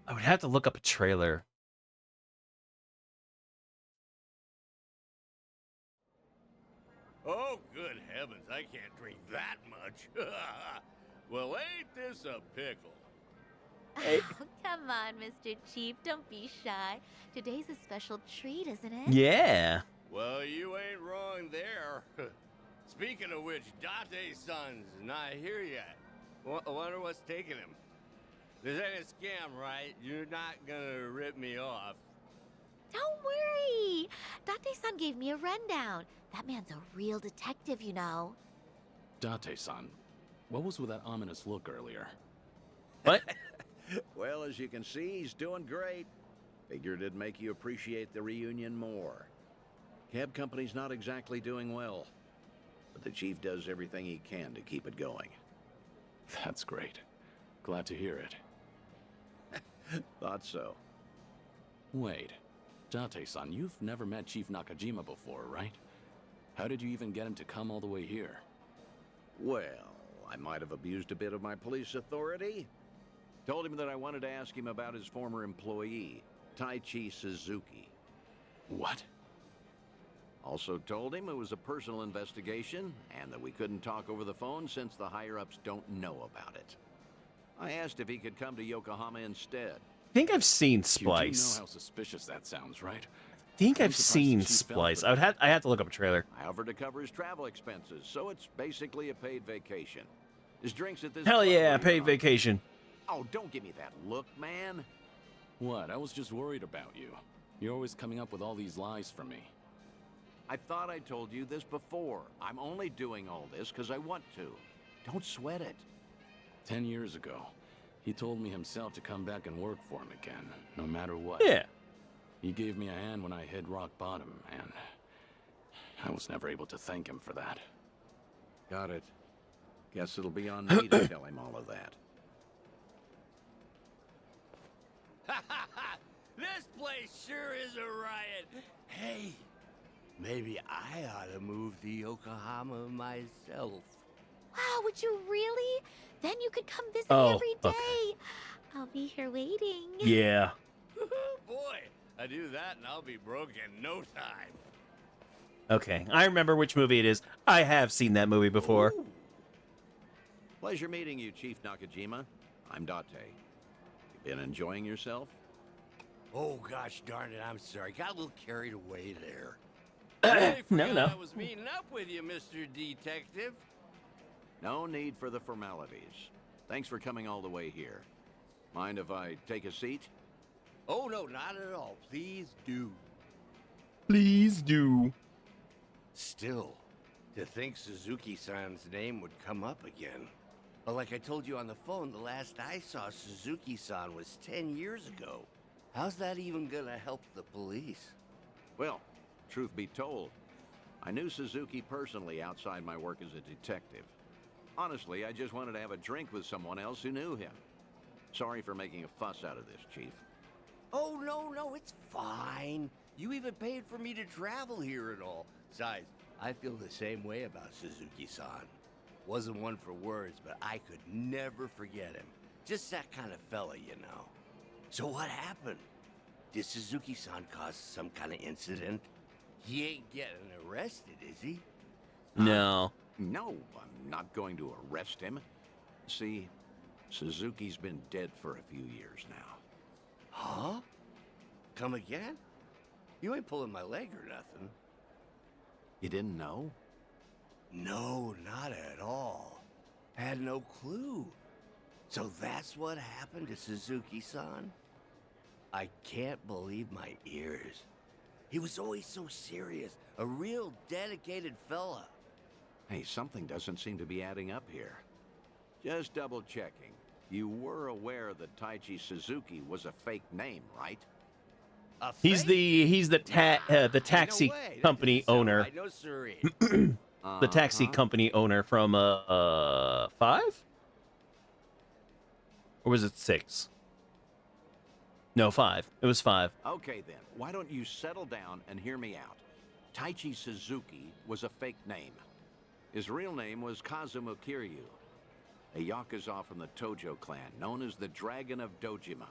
I would have to look up a trailer. Oh, good heavens, I can't drink that much. Well, ain't this a pickle? Oh, come on, Mr. Chief. Don't be shy. Today's a special treat, isn't it? Yeah. Well, you ain't wrong there. Speaking of which, Date-san's not here yet. Wonder what's taking him. This ain't a scam, right? You're not gonna rip me off. Don't worry. Date-san gave me a rundown. That man's a real detective, you know. Date-san, what was with that ominous look earlier? What? Well, as you can see, he's doing great. Figured it'd make you appreciate the reunion more. Cab company's not exactly doing well, but the chief does everything he can to keep it going. That's great. Glad to hear it. Thought so. Wait, Date-san, you've never met Chief Nakajima before, right? How did you even get him to come all the way here? Well, I might have abused a bit of my police authority. Told him that I wanted to ask him about his former employee, Taichi Suzuki. What? Also told him it was a personal investigation and that we couldn't talk over the phone since the higher-ups don't know about it. I asked if he could come to Yokohama instead. I think I've seen You do Splice. know how suspicious that sounds, right? I think I'm I've surprised seen the chief fell Splice. for I had to look up a trailer. I offered to cover his travel expenses, so it's basically a paid vacation. His drinks at this Hell club yeah, were paid even on- vacation. Oh, don't give me that look, man. What? I was just worried about you. You're always coming up with all these lies for me. I thought I told you this before. I'm only doing all this because I want to. Don't sweat it. 10 years ago, he told me himself to come back and work for him again, no matter what. Yeah. He gave me a hand when I hit rock bottom, and I was never able to thank him for that. Got it. Guess it'll be on me to tell him all of that. This place sure is a riot. Hey, maybe I ought to move to Yokohama myself. Wow, would you really? Then you could come visit Oh, me every day. okay. I'll be here waiting. Yeah. Boy, I do that and I'll be broke in no time. Okay. I remember which movie it is. I have seen that movie before. Ooh. Pleasure meeting you, Chief Nakajima. I'm Date. You been enjoying yourself? Oh, gosh darn it, I'm sorry. Got a little carried away there. No. I was meeting up with you, Mr. Detective. No need for the formalities. Thanks for coming all the way here. Mind if I take a seat? Oh, no, not at all. Please do. Please do. Still, to think Suzuki-san's name would come up again. But like I told you on the phone, the last I saw Suzuki-san was 10 years ago. How's that even gonna help the police? Well, truth be told, I knew Suzuki personally outside my work as a detective. Honestly, I just wanted to have a drink with someone else who knew him. Sorry for making a fuss out of this, Chief. Oh, no, it's fine. You even paid for me to travel here and all. Besides, I feel the same way about Suzuki-san. Wasn't one for words, but I could never forget him. Just that kind of fella, you know. So what happened? Did Suzuki-san cause some kind of incident? He ain't getting arrested, is he? No. No, I'm not going to arrest him. See, Suzuki's been dead for a few years now. Huh? Come again? You ain't pulling my leg or nothing. You didn't know? No, not at all. I had no clue. So that's what happened to Suzuki-san? I can't believe my ears. He was always so serious, a real dedicated fella. Hey, something doesn't seem to be adding up here. Just double checking. You were aware that Taichi Suzuki was a fake name, right? He's the taxi company owner. Right, no siree. The taxi company owner from 5? Or was it 6? No, 5. It was 5. Okay then, why don't you settle down and hear me out? Taichi Suzuki was a fake name. His real name was Kazuma Kiryu, a Yakuza from the Tojo clan, known as the Dragon of Dojima.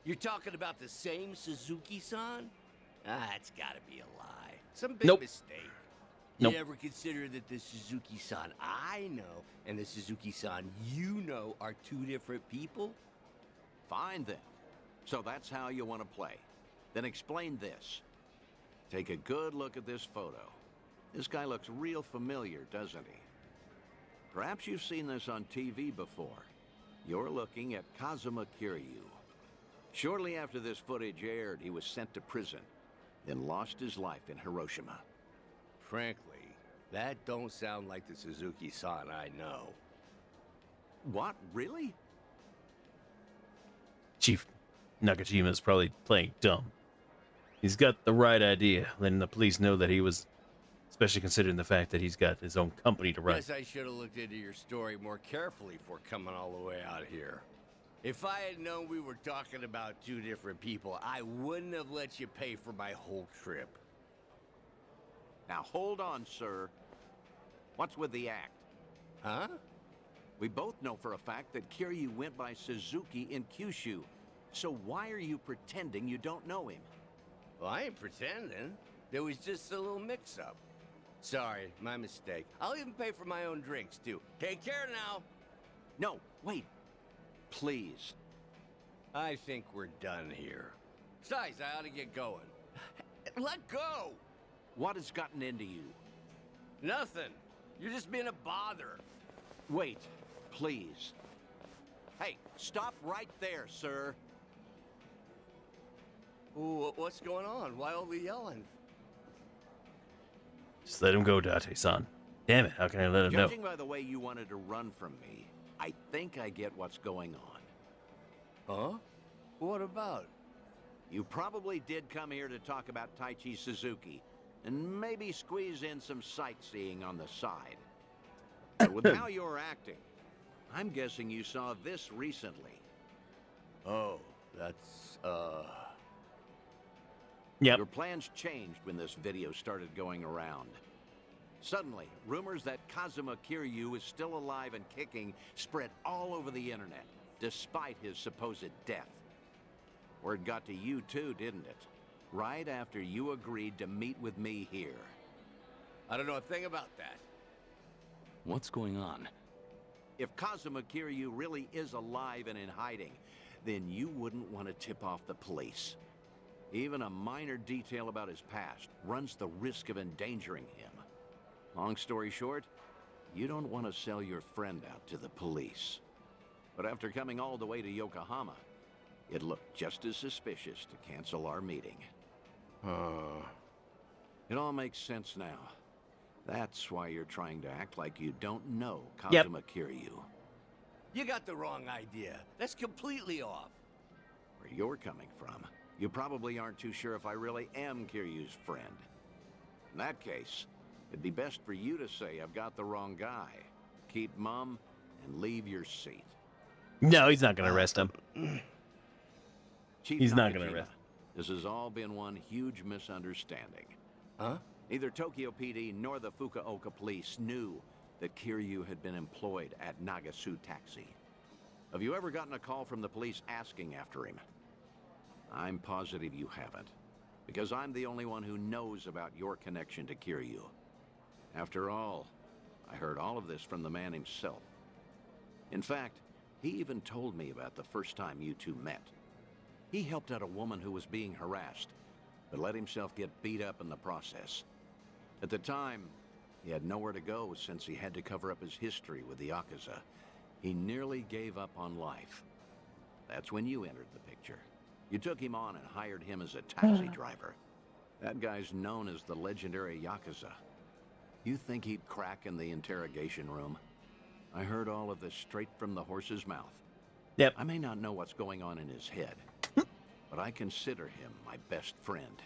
You're talking about the same Suzuki-san? That's gotta be a lie. Some big mistake. You ever consider that the Suzuki-san I know and the Suzuki-san you know are two different people? Fine then. So that's how you want to play. Then explain this. Take a good look at this photo. This guy looks real familiar, doesn't he? Perhaps you've seen this on TV before. You're looking at Kazuma Kiryu. Shortly after this footage aired, he was sent to prison, then lost his life in Hiroshima. Frankly, that don't sound like the Suzuki-san I know. What? Really? Chief Nakajima is probably playing dumb. He's got the right idea, letting the police know that he was, especially considering the fact that he's got his own company to run. Guess I should have looked into your story more carefully before coming all the way out here. If I had known we were talking about two different people, I wouldn't have let you pay for my whole trip. Now hold on, sir. What's with the act? Huh? We both know for a fact that Kiryu went by Suzuki in Kyushu. So why are you pretending you don't know him? Well, I ain't pretending. There was just a little mix-up. Sorry, my mistake. I'll even pay for my own drinks, too. Take care now. No, wait. Please. I think we're done here. Besides, I ought to get going. Let go! What has gotten into you? Nothing. You're just being a bother. Wait, please. Hey, stop right there, sir. Ooh, what's going on? Why all the yelling? Just let him go, Date-san. Damn it, how can I let him know? Judging by the way you wanted to run from me, I think I get what's going on. Huh? What about? You probably did come here to talk about Taichi Suzuki, and maybe squeeze in some sightseeing on the side. But with how you're acting, I'm guessing you saw this recently. Oh, that's, Yep. Your plans changed when this video started going around. Suddenly, rumors that Kazuma Kiryu is still alive and kicking spread all over the internet, despite his supposed death. Word got to you too, didn't it? Right after you agreed to meet with me here. I don't know a thing about that. What's going on? If Kazuma Kiryu really is alive and in hiding, then you wouldn't want to tip off the police. Even a minor detail about his past runs the risk of endangering him. Long story short, you don't want to sell your friend out to the police. But after coming all the way to Yokohama, it looked just as suspicious to cancel our meeting. It all makes sense now. That's why you're trying to act like you don't know Kazuma Kiryu. You got the wrong idea. That's completely off. Where you're coming from, you probably aren't too sure if I really am Kiryu's friend. In that case, it'd be best for you to say I've got the wrong guy. Keep mum and leave your seat. No, he's not going to arrest him. Chief He's not going Nakajima, to arrest him. This has all been one huge misunderstanding. Huh? Neither Tokyo PD nor the Fukuoka police knew that Kiryu had been employed at Nagasu Taxi. Have you ever gotten a call from the police asking after him? I'm positive you haven't, because I'm the only one who knows about your connection to Kiryu. After all, I heard all of this from the man himself. In fact, he even told me about the first time you two met. He helped out a woman who was being harassed, but let himself get beat up in the process. At the time, he had nowhere to go since he had to cover up his history with the Yakuza. He nearly gave up on life. That's when you entered the picture. You took him on and hired him as a taxi driver. That guy's known as the legendary Yakuza. You think he'd crack in the interrogation room? I heard all of this straight from the horse's mouth. Yep. I may not know what's going on in his head, but I consider him my best friend.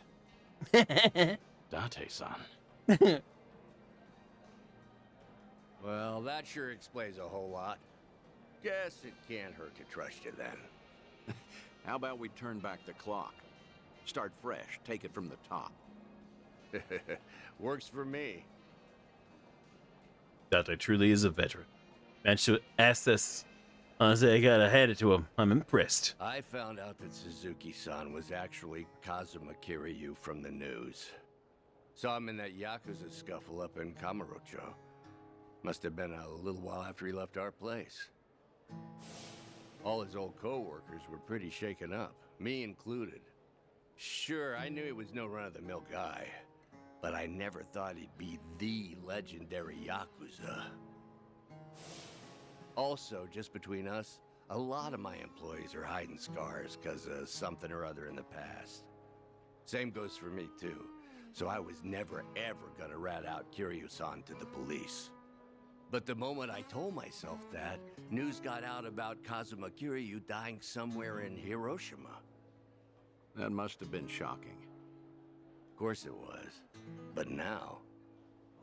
Date-san. Well, that sure explains a whole lot. Guess it can't hurt to trust you then. How about we turn back the clock? Start fresh, take it from the top. Works for me. Date truly is a veteran. Man should ask this. Honestly, I gotta hand it to him. I'm impressed. I found out that Suzuki-san was actually Kazuma Kiryu from the news. Saw him in that Yakuza scuffle up in Kamurocho. Must have been a little while after he left our place. All his old co-workers were pretty shaken up, me included. Sure, I knew he was no run-of-the-mill guy, but I never thought he'd be the legendary Yakuza. Also, just between us, a lot of my employees are hiding scars because of something or other in the past. Same goes for me, too. So I was never, ever gonna rat out Kiryu-san to the police. But the moment I told myself that, news got out about Kazuma Kiryu dying somewhere in Hiroshima. That must have been shocking. Of course it was. But now,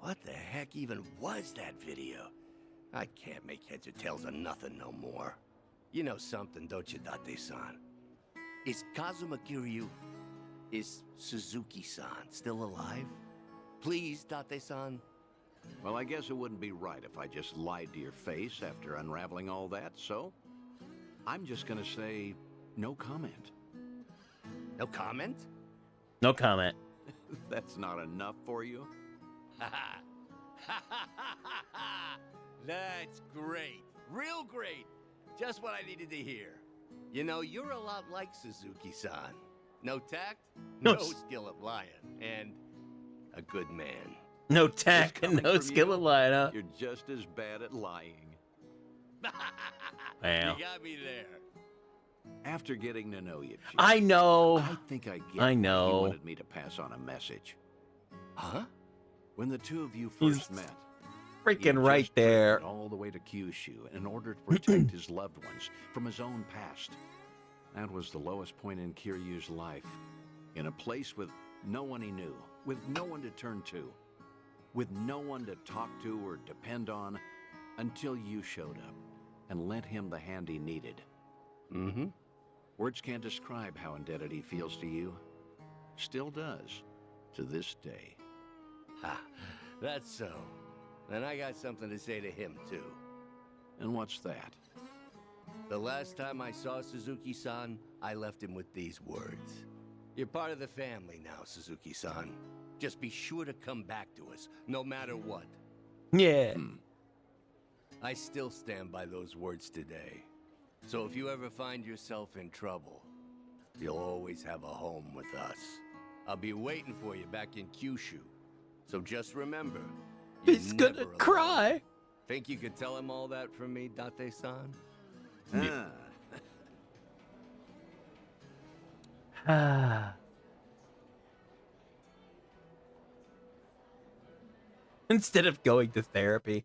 what the heck even was that video? I can't make heads or tails of nothing no more. You know something, don't you, Date-san? Is Kazuma Kiryu... is Suzuki-san still alive? Please, Date-san? Well, I guess it wouldn't be right if I just lied to your face after unraveling all that, so... I'm just gonna say, no comment. No comment? No comment. That's not enough for you? That's great. Real great. Just what I needed to hear. You know, you're a lot like Suzuki-san. No tact, no skill at lying, and a good man. No tact and no skill at lying, huh? You're just as bad at lying. Wow. You got me there. After getting to know you, Chief, I know. I think I get I why know. he wanted me to pass on a message. Huh? When the two of you He's first met, freaking he right just there. traveled all the way to Kyushu in order to protect his loved ones from his own past. That was the lowest point in Kiryu's life. In a place with no one he knew, with no one to turn to, with no one to talk to or depend on, until you showed up and lent him the hand he needed. Mm-hmm. Words can't describe how indebted he feels to you. Still does, to this day. Ha, that's so. And I got something to say to him, too. And what's that? The last time I saw Suzuki-san, I left him with these words. You're part of the family now, Suzuki-san. Just be sure to come back to us, no matter what. Yeah. I still stand by those words today. So if you ever find yourself in trouble, you'll always have a home with us. I'll be waiting for you back in Kyushu. So just remember, He's gonna cry. Think you could tell him all that from me, Date-san? Ah. Instead of going to therapy.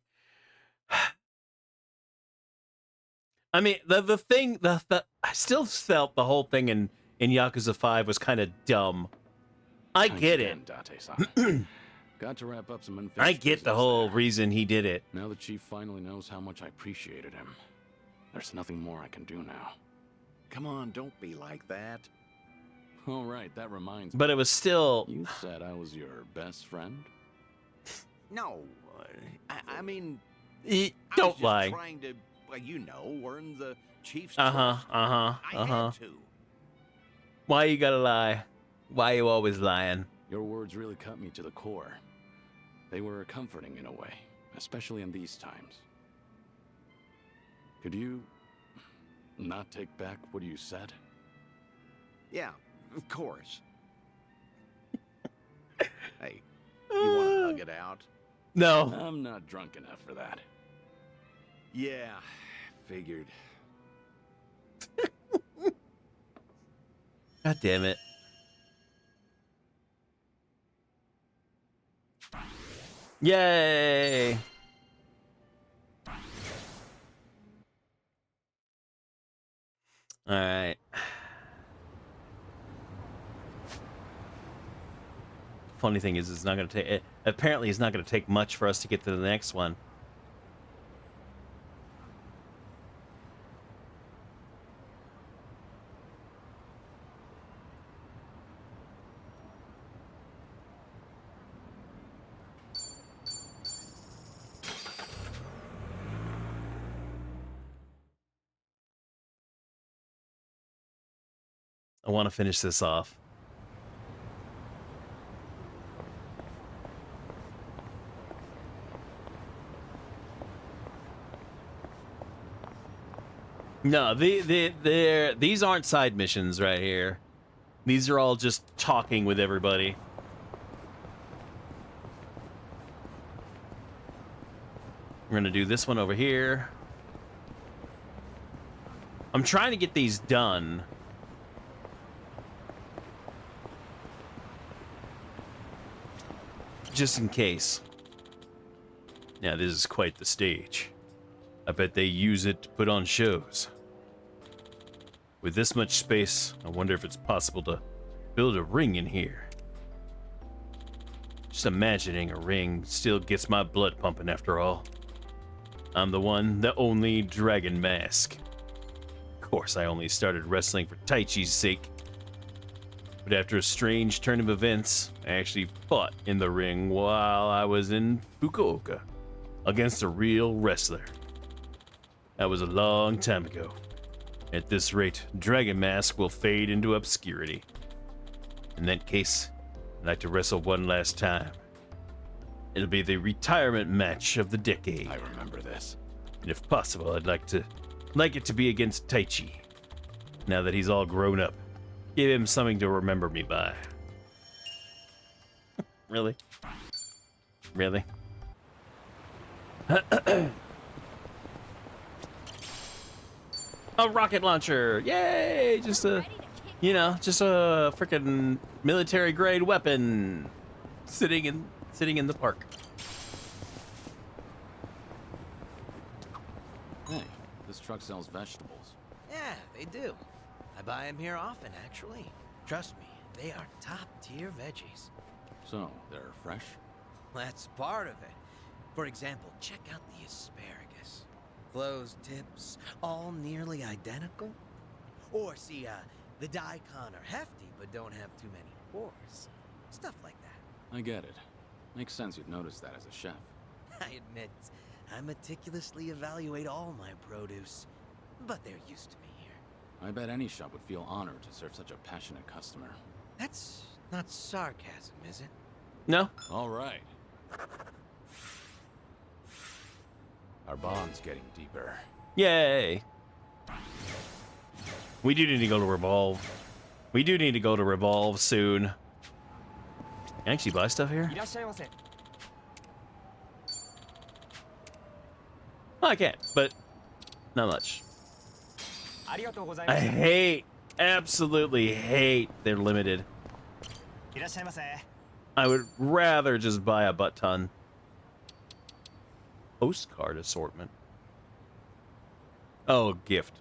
I mean, the thing, I still felt the whole thing in Yakuza 5 was kind of dumb. I get it. Date-san. Got to wrap up some unfinished I get the business whole there. reason he did it. Now the chief finally knows how much I appreciated him. There's nothing more I can do now. Come on, don't be like that. All right, that reminds me. But it was still... You said I was your best friend? No, I mean... Don't lie. I was just trying to, you know, earn the chief's Uh-huh, trust. uh-huh, I had to. Why you gotta lie? Why you always lying? Your words really cut me to the core. They were comforting in a way, especially in these times. Could you not take back what you said? Yeah, of course. Hey, you want to hug it out? No. I'm not drunk enough for that. Yeah, figured. God damn it. Yay! All right. Funny thing is, it's not going to take. Apparently, it's not going to take much for us to get to the next one. I want to finish this off. No, these aren't side missions right here. These are all just talking with everybody. We're gonna do this one over here. I'm trying to get these done. Just in case. Now, this is quite the stage. I bet they use it to put on shows. With this much space, I wonder if it's possible to build a ring in here. Just imagining a ring still gets my blood pumping after all. I'm the one, the only Dragon Mask. Of course, I only started wrestling for Taichi's sake. But after a strange turn of events, I actually fought in the ring while I was in Fukuoka against a real wrestler. That was a long time ago. At this rate, Dragon Mask will fade into obscurity. In that case, I'd like to wrestle one last time. It'll be the retirement match of the decade. I remember this. And if possible, I'd like it to be against Taichi. Now that he's all grown up. Give him something to remember me by. Really? Really? A rocket launcher! Yay! Just a, you know, just a freaking military grade weapon sitting in the park. Hey, this truck sells vegetables. Yeah, they do. I buy them here often, actually. Trust me, they are top-tier veggies. So, they're fresh? That's part of it. For example, check out the asparagus. Closed tips, all nearly identical. Or see, the daikon are hefty, but don't have too many pores. Stuff like that. I get it. Makes sense you'd notice that as a chef. I admit, I meticulously evaluate all my produce, but they're used to me here. I bet any shop would feel honored to serve such a passionate customer. That's not sarcasm, is it? No. All right. Our bond's getting deeper. Yay! We do need to go to Revolve. We do need to go to Revolve soon. Can I actually buy stuff here? Well, I can, but not much. I absolutely hate they're limited. I would rather just buy a butt ton. Postcard assortment. Oh, gift.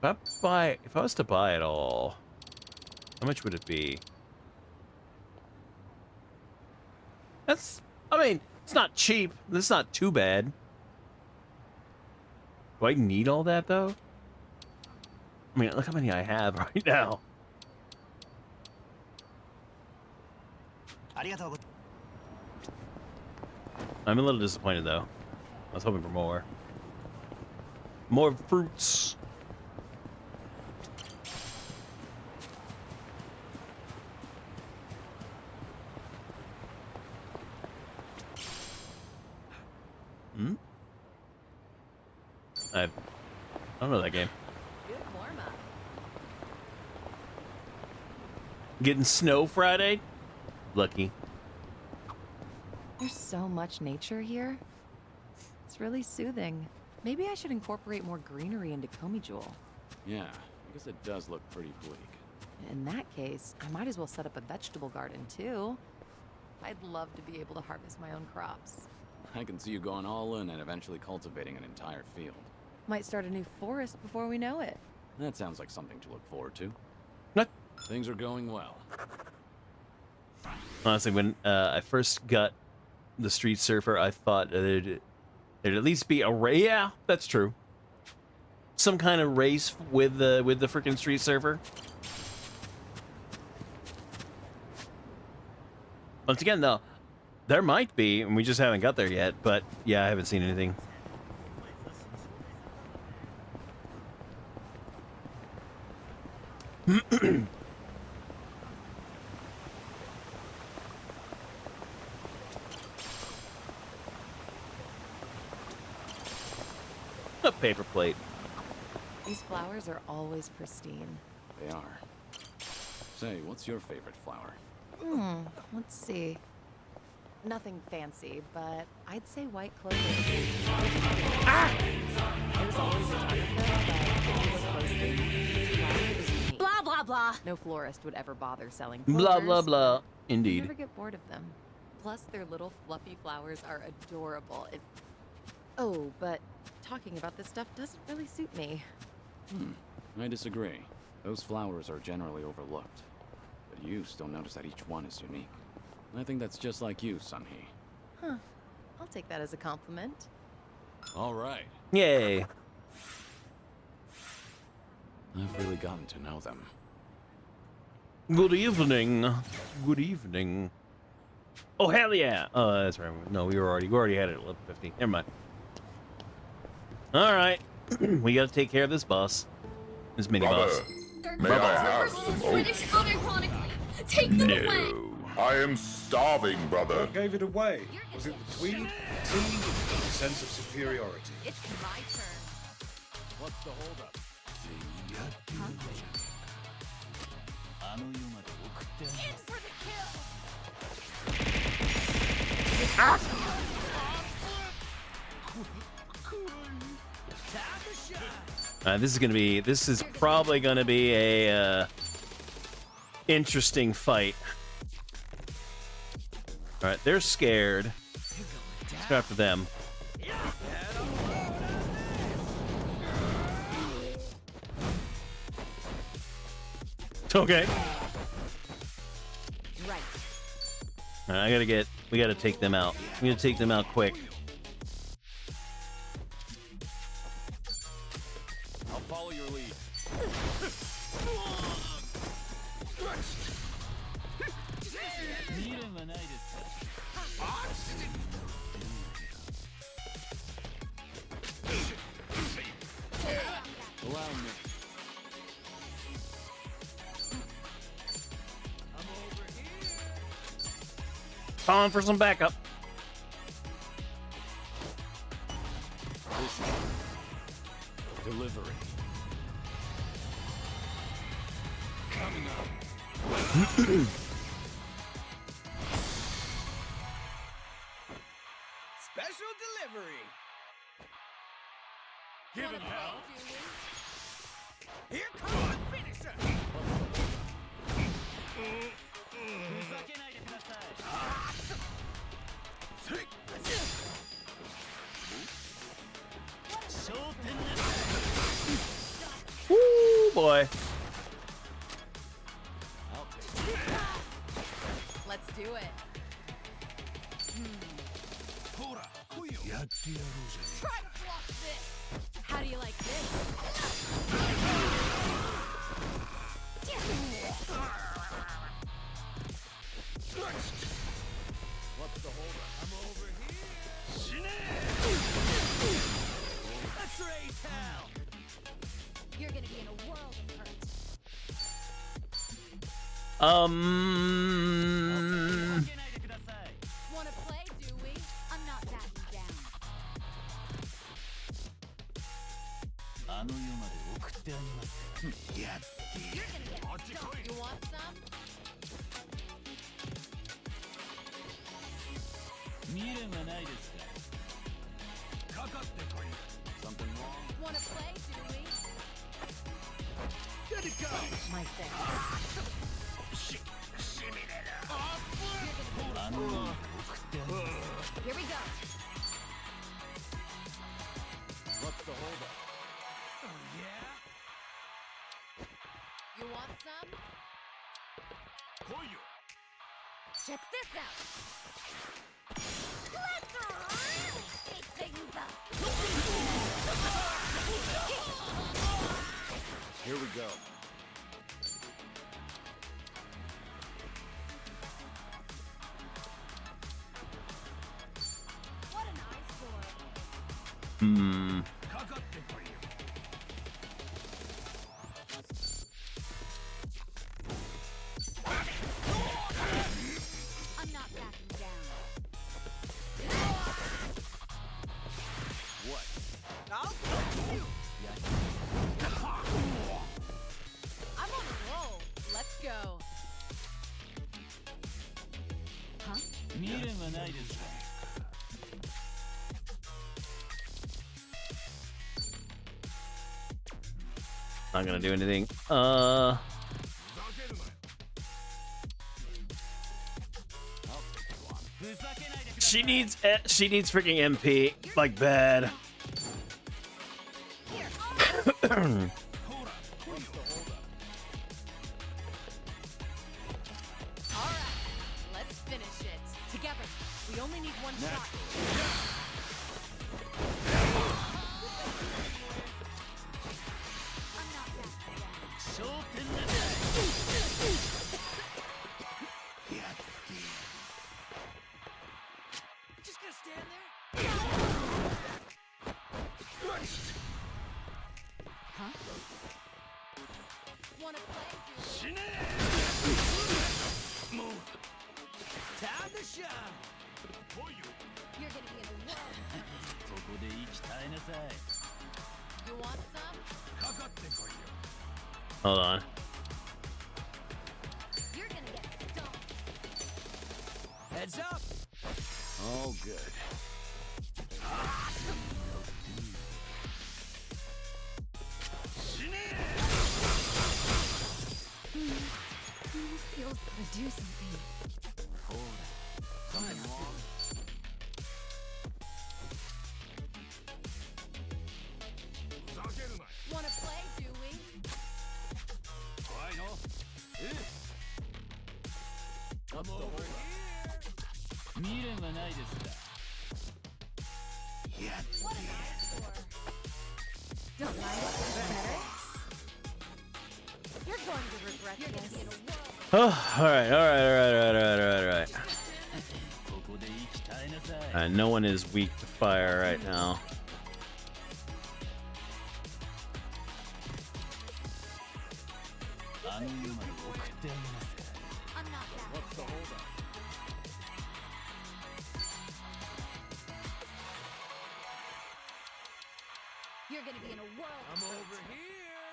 If I was to buy it all, how much would it be? That's, I mean, it's not cheap. It's not too bad. Do I need all that, though? I mean, look how many I have right now. I'm a little disappointed, though. I was hoping for more. More fruits. Hmm? I don't know that game. Good warm-up. Getting snow Friday? Lucky. There's so much nature here. It's really soothing. Maybe I should incorporate more greenery into Komijul. Yeah, I guess it does look pretty bleak. In that case, I might as well set up a vegetable garden too. I'd love to be able to harvest my own crops. I can see you going all in and eventually cultivating an entire field. Might start a new forest before we know it. That sounds like something to look forward to. What? Things are going well. Honestly, when I first got the Street Surfer, I thought there'd at least be a race. Yeah, that's true. Some kind of race with the freaking Street Surfer. Once again, though, there might be, and we just haven't got there yet. But yeah, I haven't seen anything. A paper plate. These flowers are always pristine. They are. Say, what's your favorite flower? Let's see. Nothing fancy, but I'd say white clover. There's always a photographer, but if you look closely, the flower is unique. Blah, blah, blah. No florist would ever bother selling Blah, clovers. blah, blah. You Indeed. never get bored of them. Plus, their little fluffy flowers are adorable. Oh, but talking about this stuff doesn't really suit me. I disagree. Those flowers are generally overlooked. But you still notice that each one is unique. I think that's just like you, Sunhee. Huh. I'll take that as a compliment. All right. Yay. I've really gotten to know them. Good evening. Good evening. Oh, hell yeah. Oh, that's right. No, we already had it at 11:50. Never mind. All right. We got to take care of this boss. This mini boss. May I have some oats? Take them away. I am starving, brother. What gave it away? Was it the tweed, tea, or the sense of superiority? It's my turn. What's the holdup? In for the kill. This is probably gonna be a interesting fight. All right, they're scared. Let's go after them. Okay. Right. All right, we gotta take them out. We gotta take them out quick. I'll follow your lead. Allow me. Calling for some backup. Delivery. Coming up. Special delivery. Give him hell. Here comes the finisher. Woo, boy. Let's do it. Try to block this. How do you like this? What's the holdup? I'm over here. X-ray towel. You're gonna be in a world of hurt. Wanna play, do we? I'm not backing down. You're gonna get stuck. You want some? Something wrong? Wanna play, do we? Good to go. My thing. Here we go. What's the holdup? Oh, yeah? You want some? Koyo. Check this out. Let's really shake things up. Here we go. What an eyesore. I'm not backing down. What? I'll you. I'm on a roll. Let's go. Huh? Not gonna do anything. She needs freaking MP like bad. Alright, let's finish it. Together. We only need one shot. I'm not backing down. Just gonna stand there? Huh? Wanna play, dude? Move. Time to shine. You're gonna be in a world. You want some? Hold on. You're gonna get stumped. Heads up. All good. Feels gotta do something. Something wrong? Wanna play, do we? What's the holdup? What an eyesore. Don't mind it, better. You're going to regret this. You're gonna be in a world. Oh, all right. No one is weak to fire right now. What's the holdup? You're gonna be in a world. I'm over here.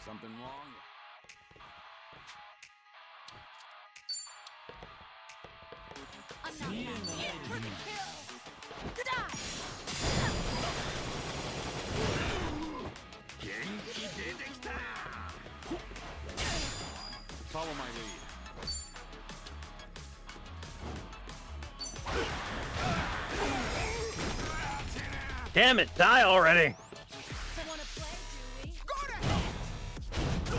Something wrong? I'm not backing for the kill. Die. Follow my lead. Damn it, die already! Wanna play, do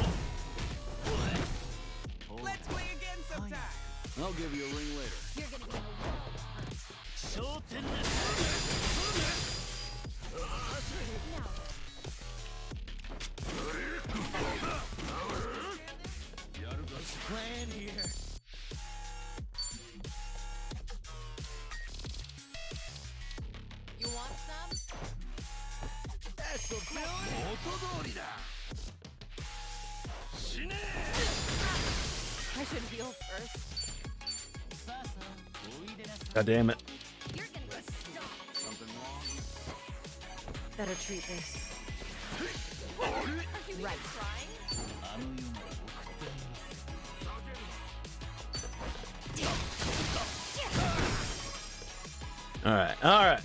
we? Let's play again sometime. I'll give you a ring later. You're gonna be in a world of hurt. I should heal first. God damn it. Better treat this. Right. All right, all right.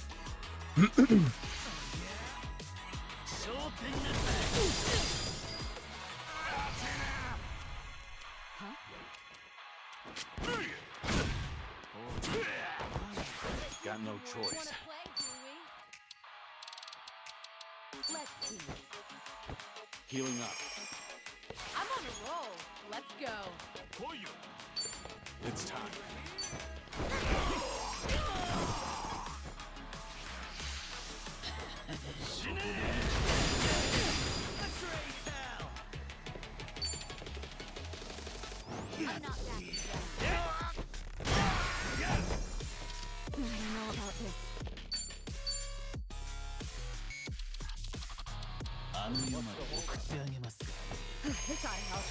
Got no choice. Healing up. I'm on a roll. Let's go. It's time. I'm not back yet. I don't know about this. This ought to help.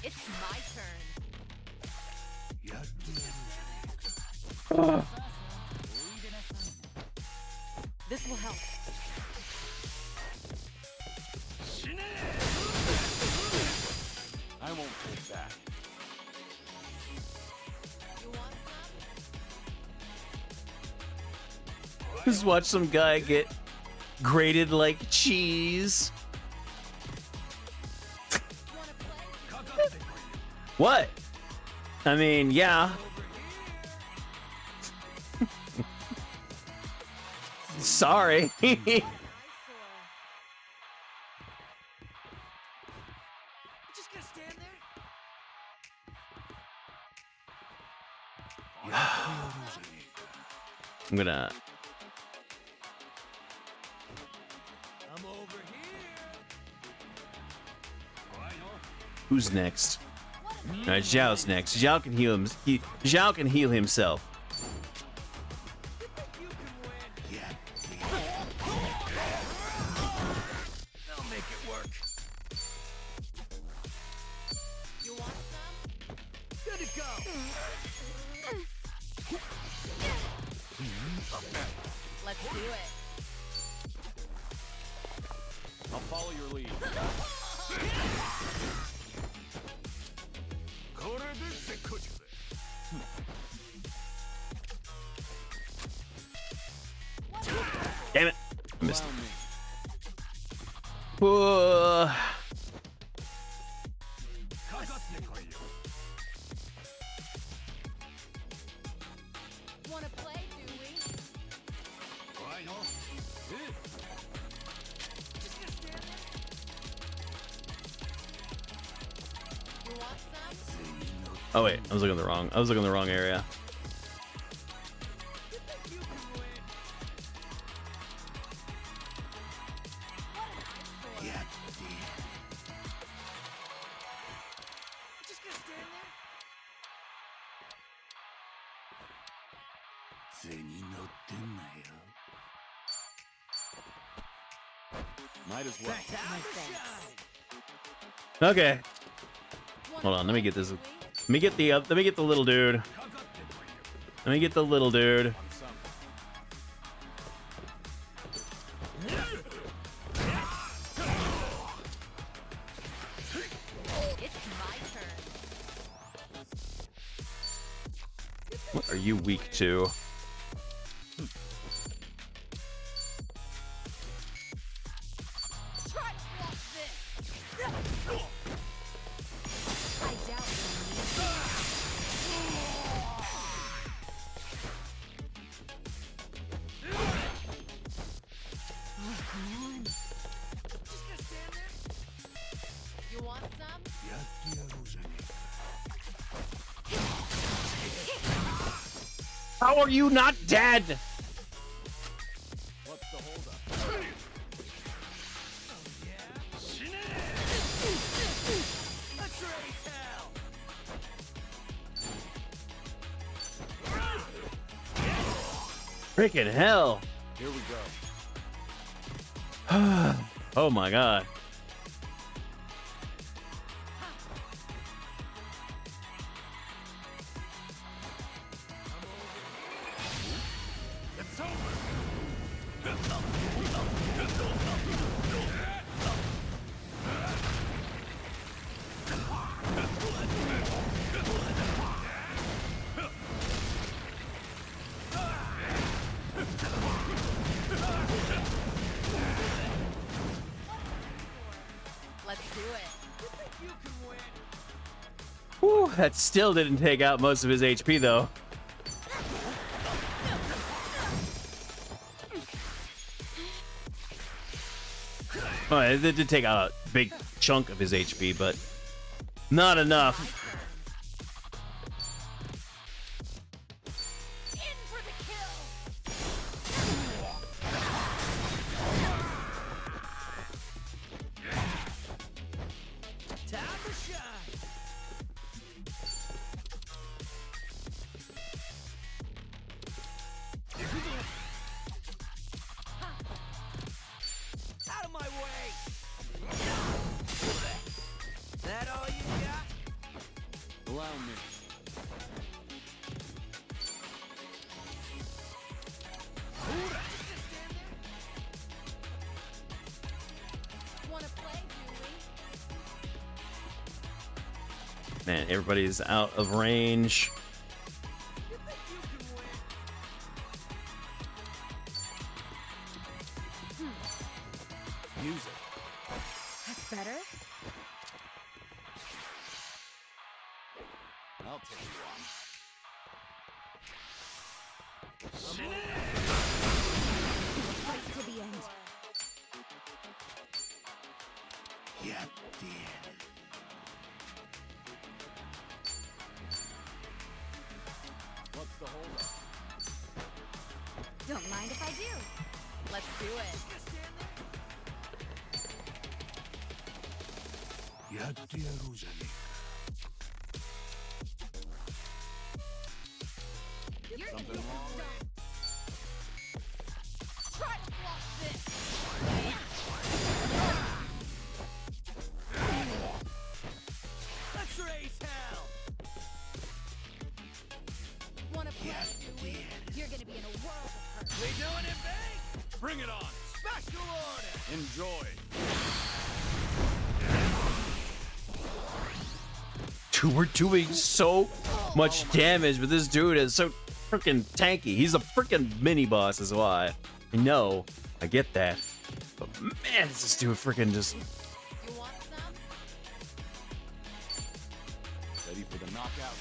It's my turn. This will help. I won't hold back. Just watch some guy get grated like cheese. What? I mean, yeah. Sorry. I'm gonna. I'm over here. Who's next? All right, Zhao's next. Zhao can heal him. Zhao can heal himself. I'll make it work. You want some? Good to go. Let's do it. I'll follow your lead. Damn it. I missed it. Whoa. Wanna play, do we? Just gonna stand there. You want some? Oh wait, I was looking in the wrong area. Might as well. Okay. Hold on, let me get this. Let me get the little dude. Let me get the little dude. It's my turn. What are you weak to? Try to block this. I doubt Oh, come on. Just gonna stand there. You want some? How are you not dead? What's the holdup? Freaking hell. Here we go. Oh my god. It's over. Let's do it. Whew, that still didn't take out most of his HP though. Oh, it did take out a big chunk of his HP, but not enough. Out of my way! That all you got? Allow me. Wanna play, Man, everybody's out of range. Music. That's better. I'll take you on. Fight to the end. Yeah, dear. What's the holdup? Don't mind if I do. Let's do it. You're Something wrong? Try to block this. Let's raise hell! Wanna play, do we? You're gonna be in a world of hurt. We doing it big? Bring it on. Special order! Enjoy. Dude, we're doing so much damage, but this dude is so freaking tanky. He's a freaking mini boss, is why. I know, I get that. But man, is this dude freaking just. You want some? Ready for the knockout?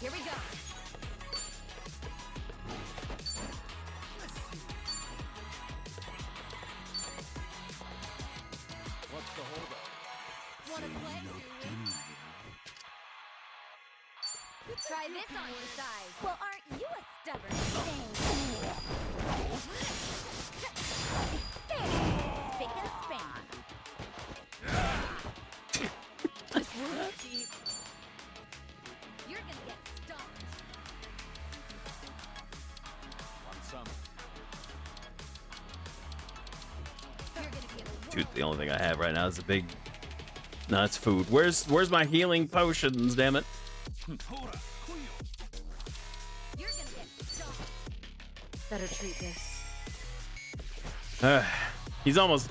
Here we go. What's the holdup? Wanna play, do Try this on your size. Well, aren't you a stubborn thing? Spick and span. This will keep. You're gonna get stomped. On some. You're gonna be in a Dude, the only thing I have right now is a big. No, it's food. Where's my healing potions? Damn it! You're gonna get stomped. Better treat this. He's almost.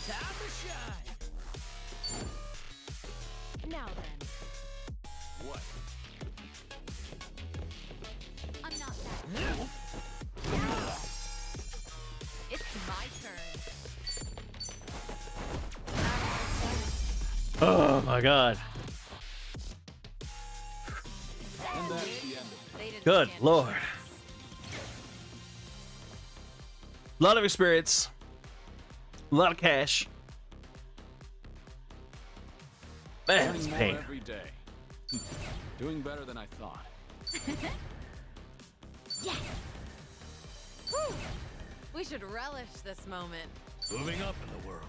Time to shine! Now then. What? I'm not that. It's my turn. Oh my god. And that's the end of They didn't Good stand a lord. chance. A lot of experience. A lot of cash. Man, it's Learning more pain. every day. Doing better than I thought. Yes. Whew. We should relish this moment. Moving up in the world.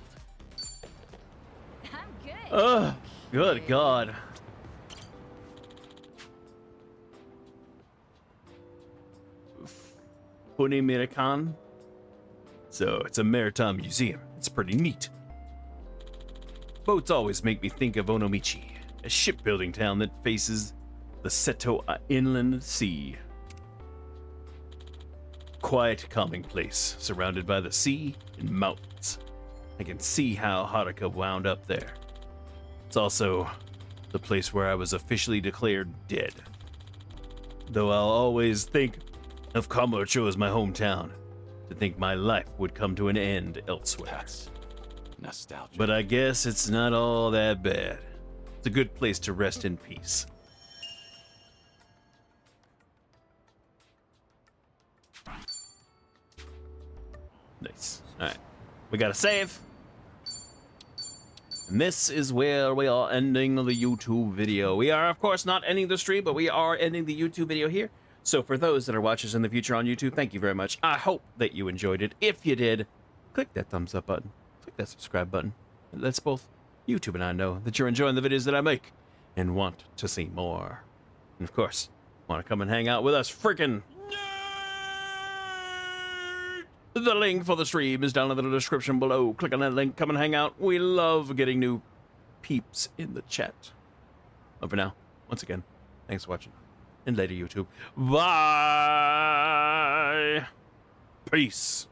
I'm good. Ugh. Good God. Funimirakan. So it's a maritime museum. It's pretty neat. Boats always make me think of Onomichi, a shipbuilding town that faces the Seto Inland Sea. Quiet, calming place, surrounded by the sea and mountains. I can see how Haruka wound up there. It's also the place where I was officially declared dead. Though I'll always think of Kamurocho as my hometown, to think my life would come to an end elsewhere. That's nostalgia. But I guess it's not all that bad. It's a good place to rest in peace. Nice. Alright. We gotta save. And this is where we are ending the YouTube video. We are, of course, not ending the stream, but we are ending the YouTube video here. So for those that are watching us in the future on YouTube, thank you very much. I hope that you enjoyed it. If you did, click that thumbs up button. Click that subscribe button. It lets both YouTube and I know that you're enjoying the videos that I make and want to see more. And of course, want to come and hang out with us freaking... The link for the stream is down in the description below. Click on that link, come and hang out. We love getting new peeps in the chat. But for now, once again, thanks for watching. And later, YouTube. Bye! Peace.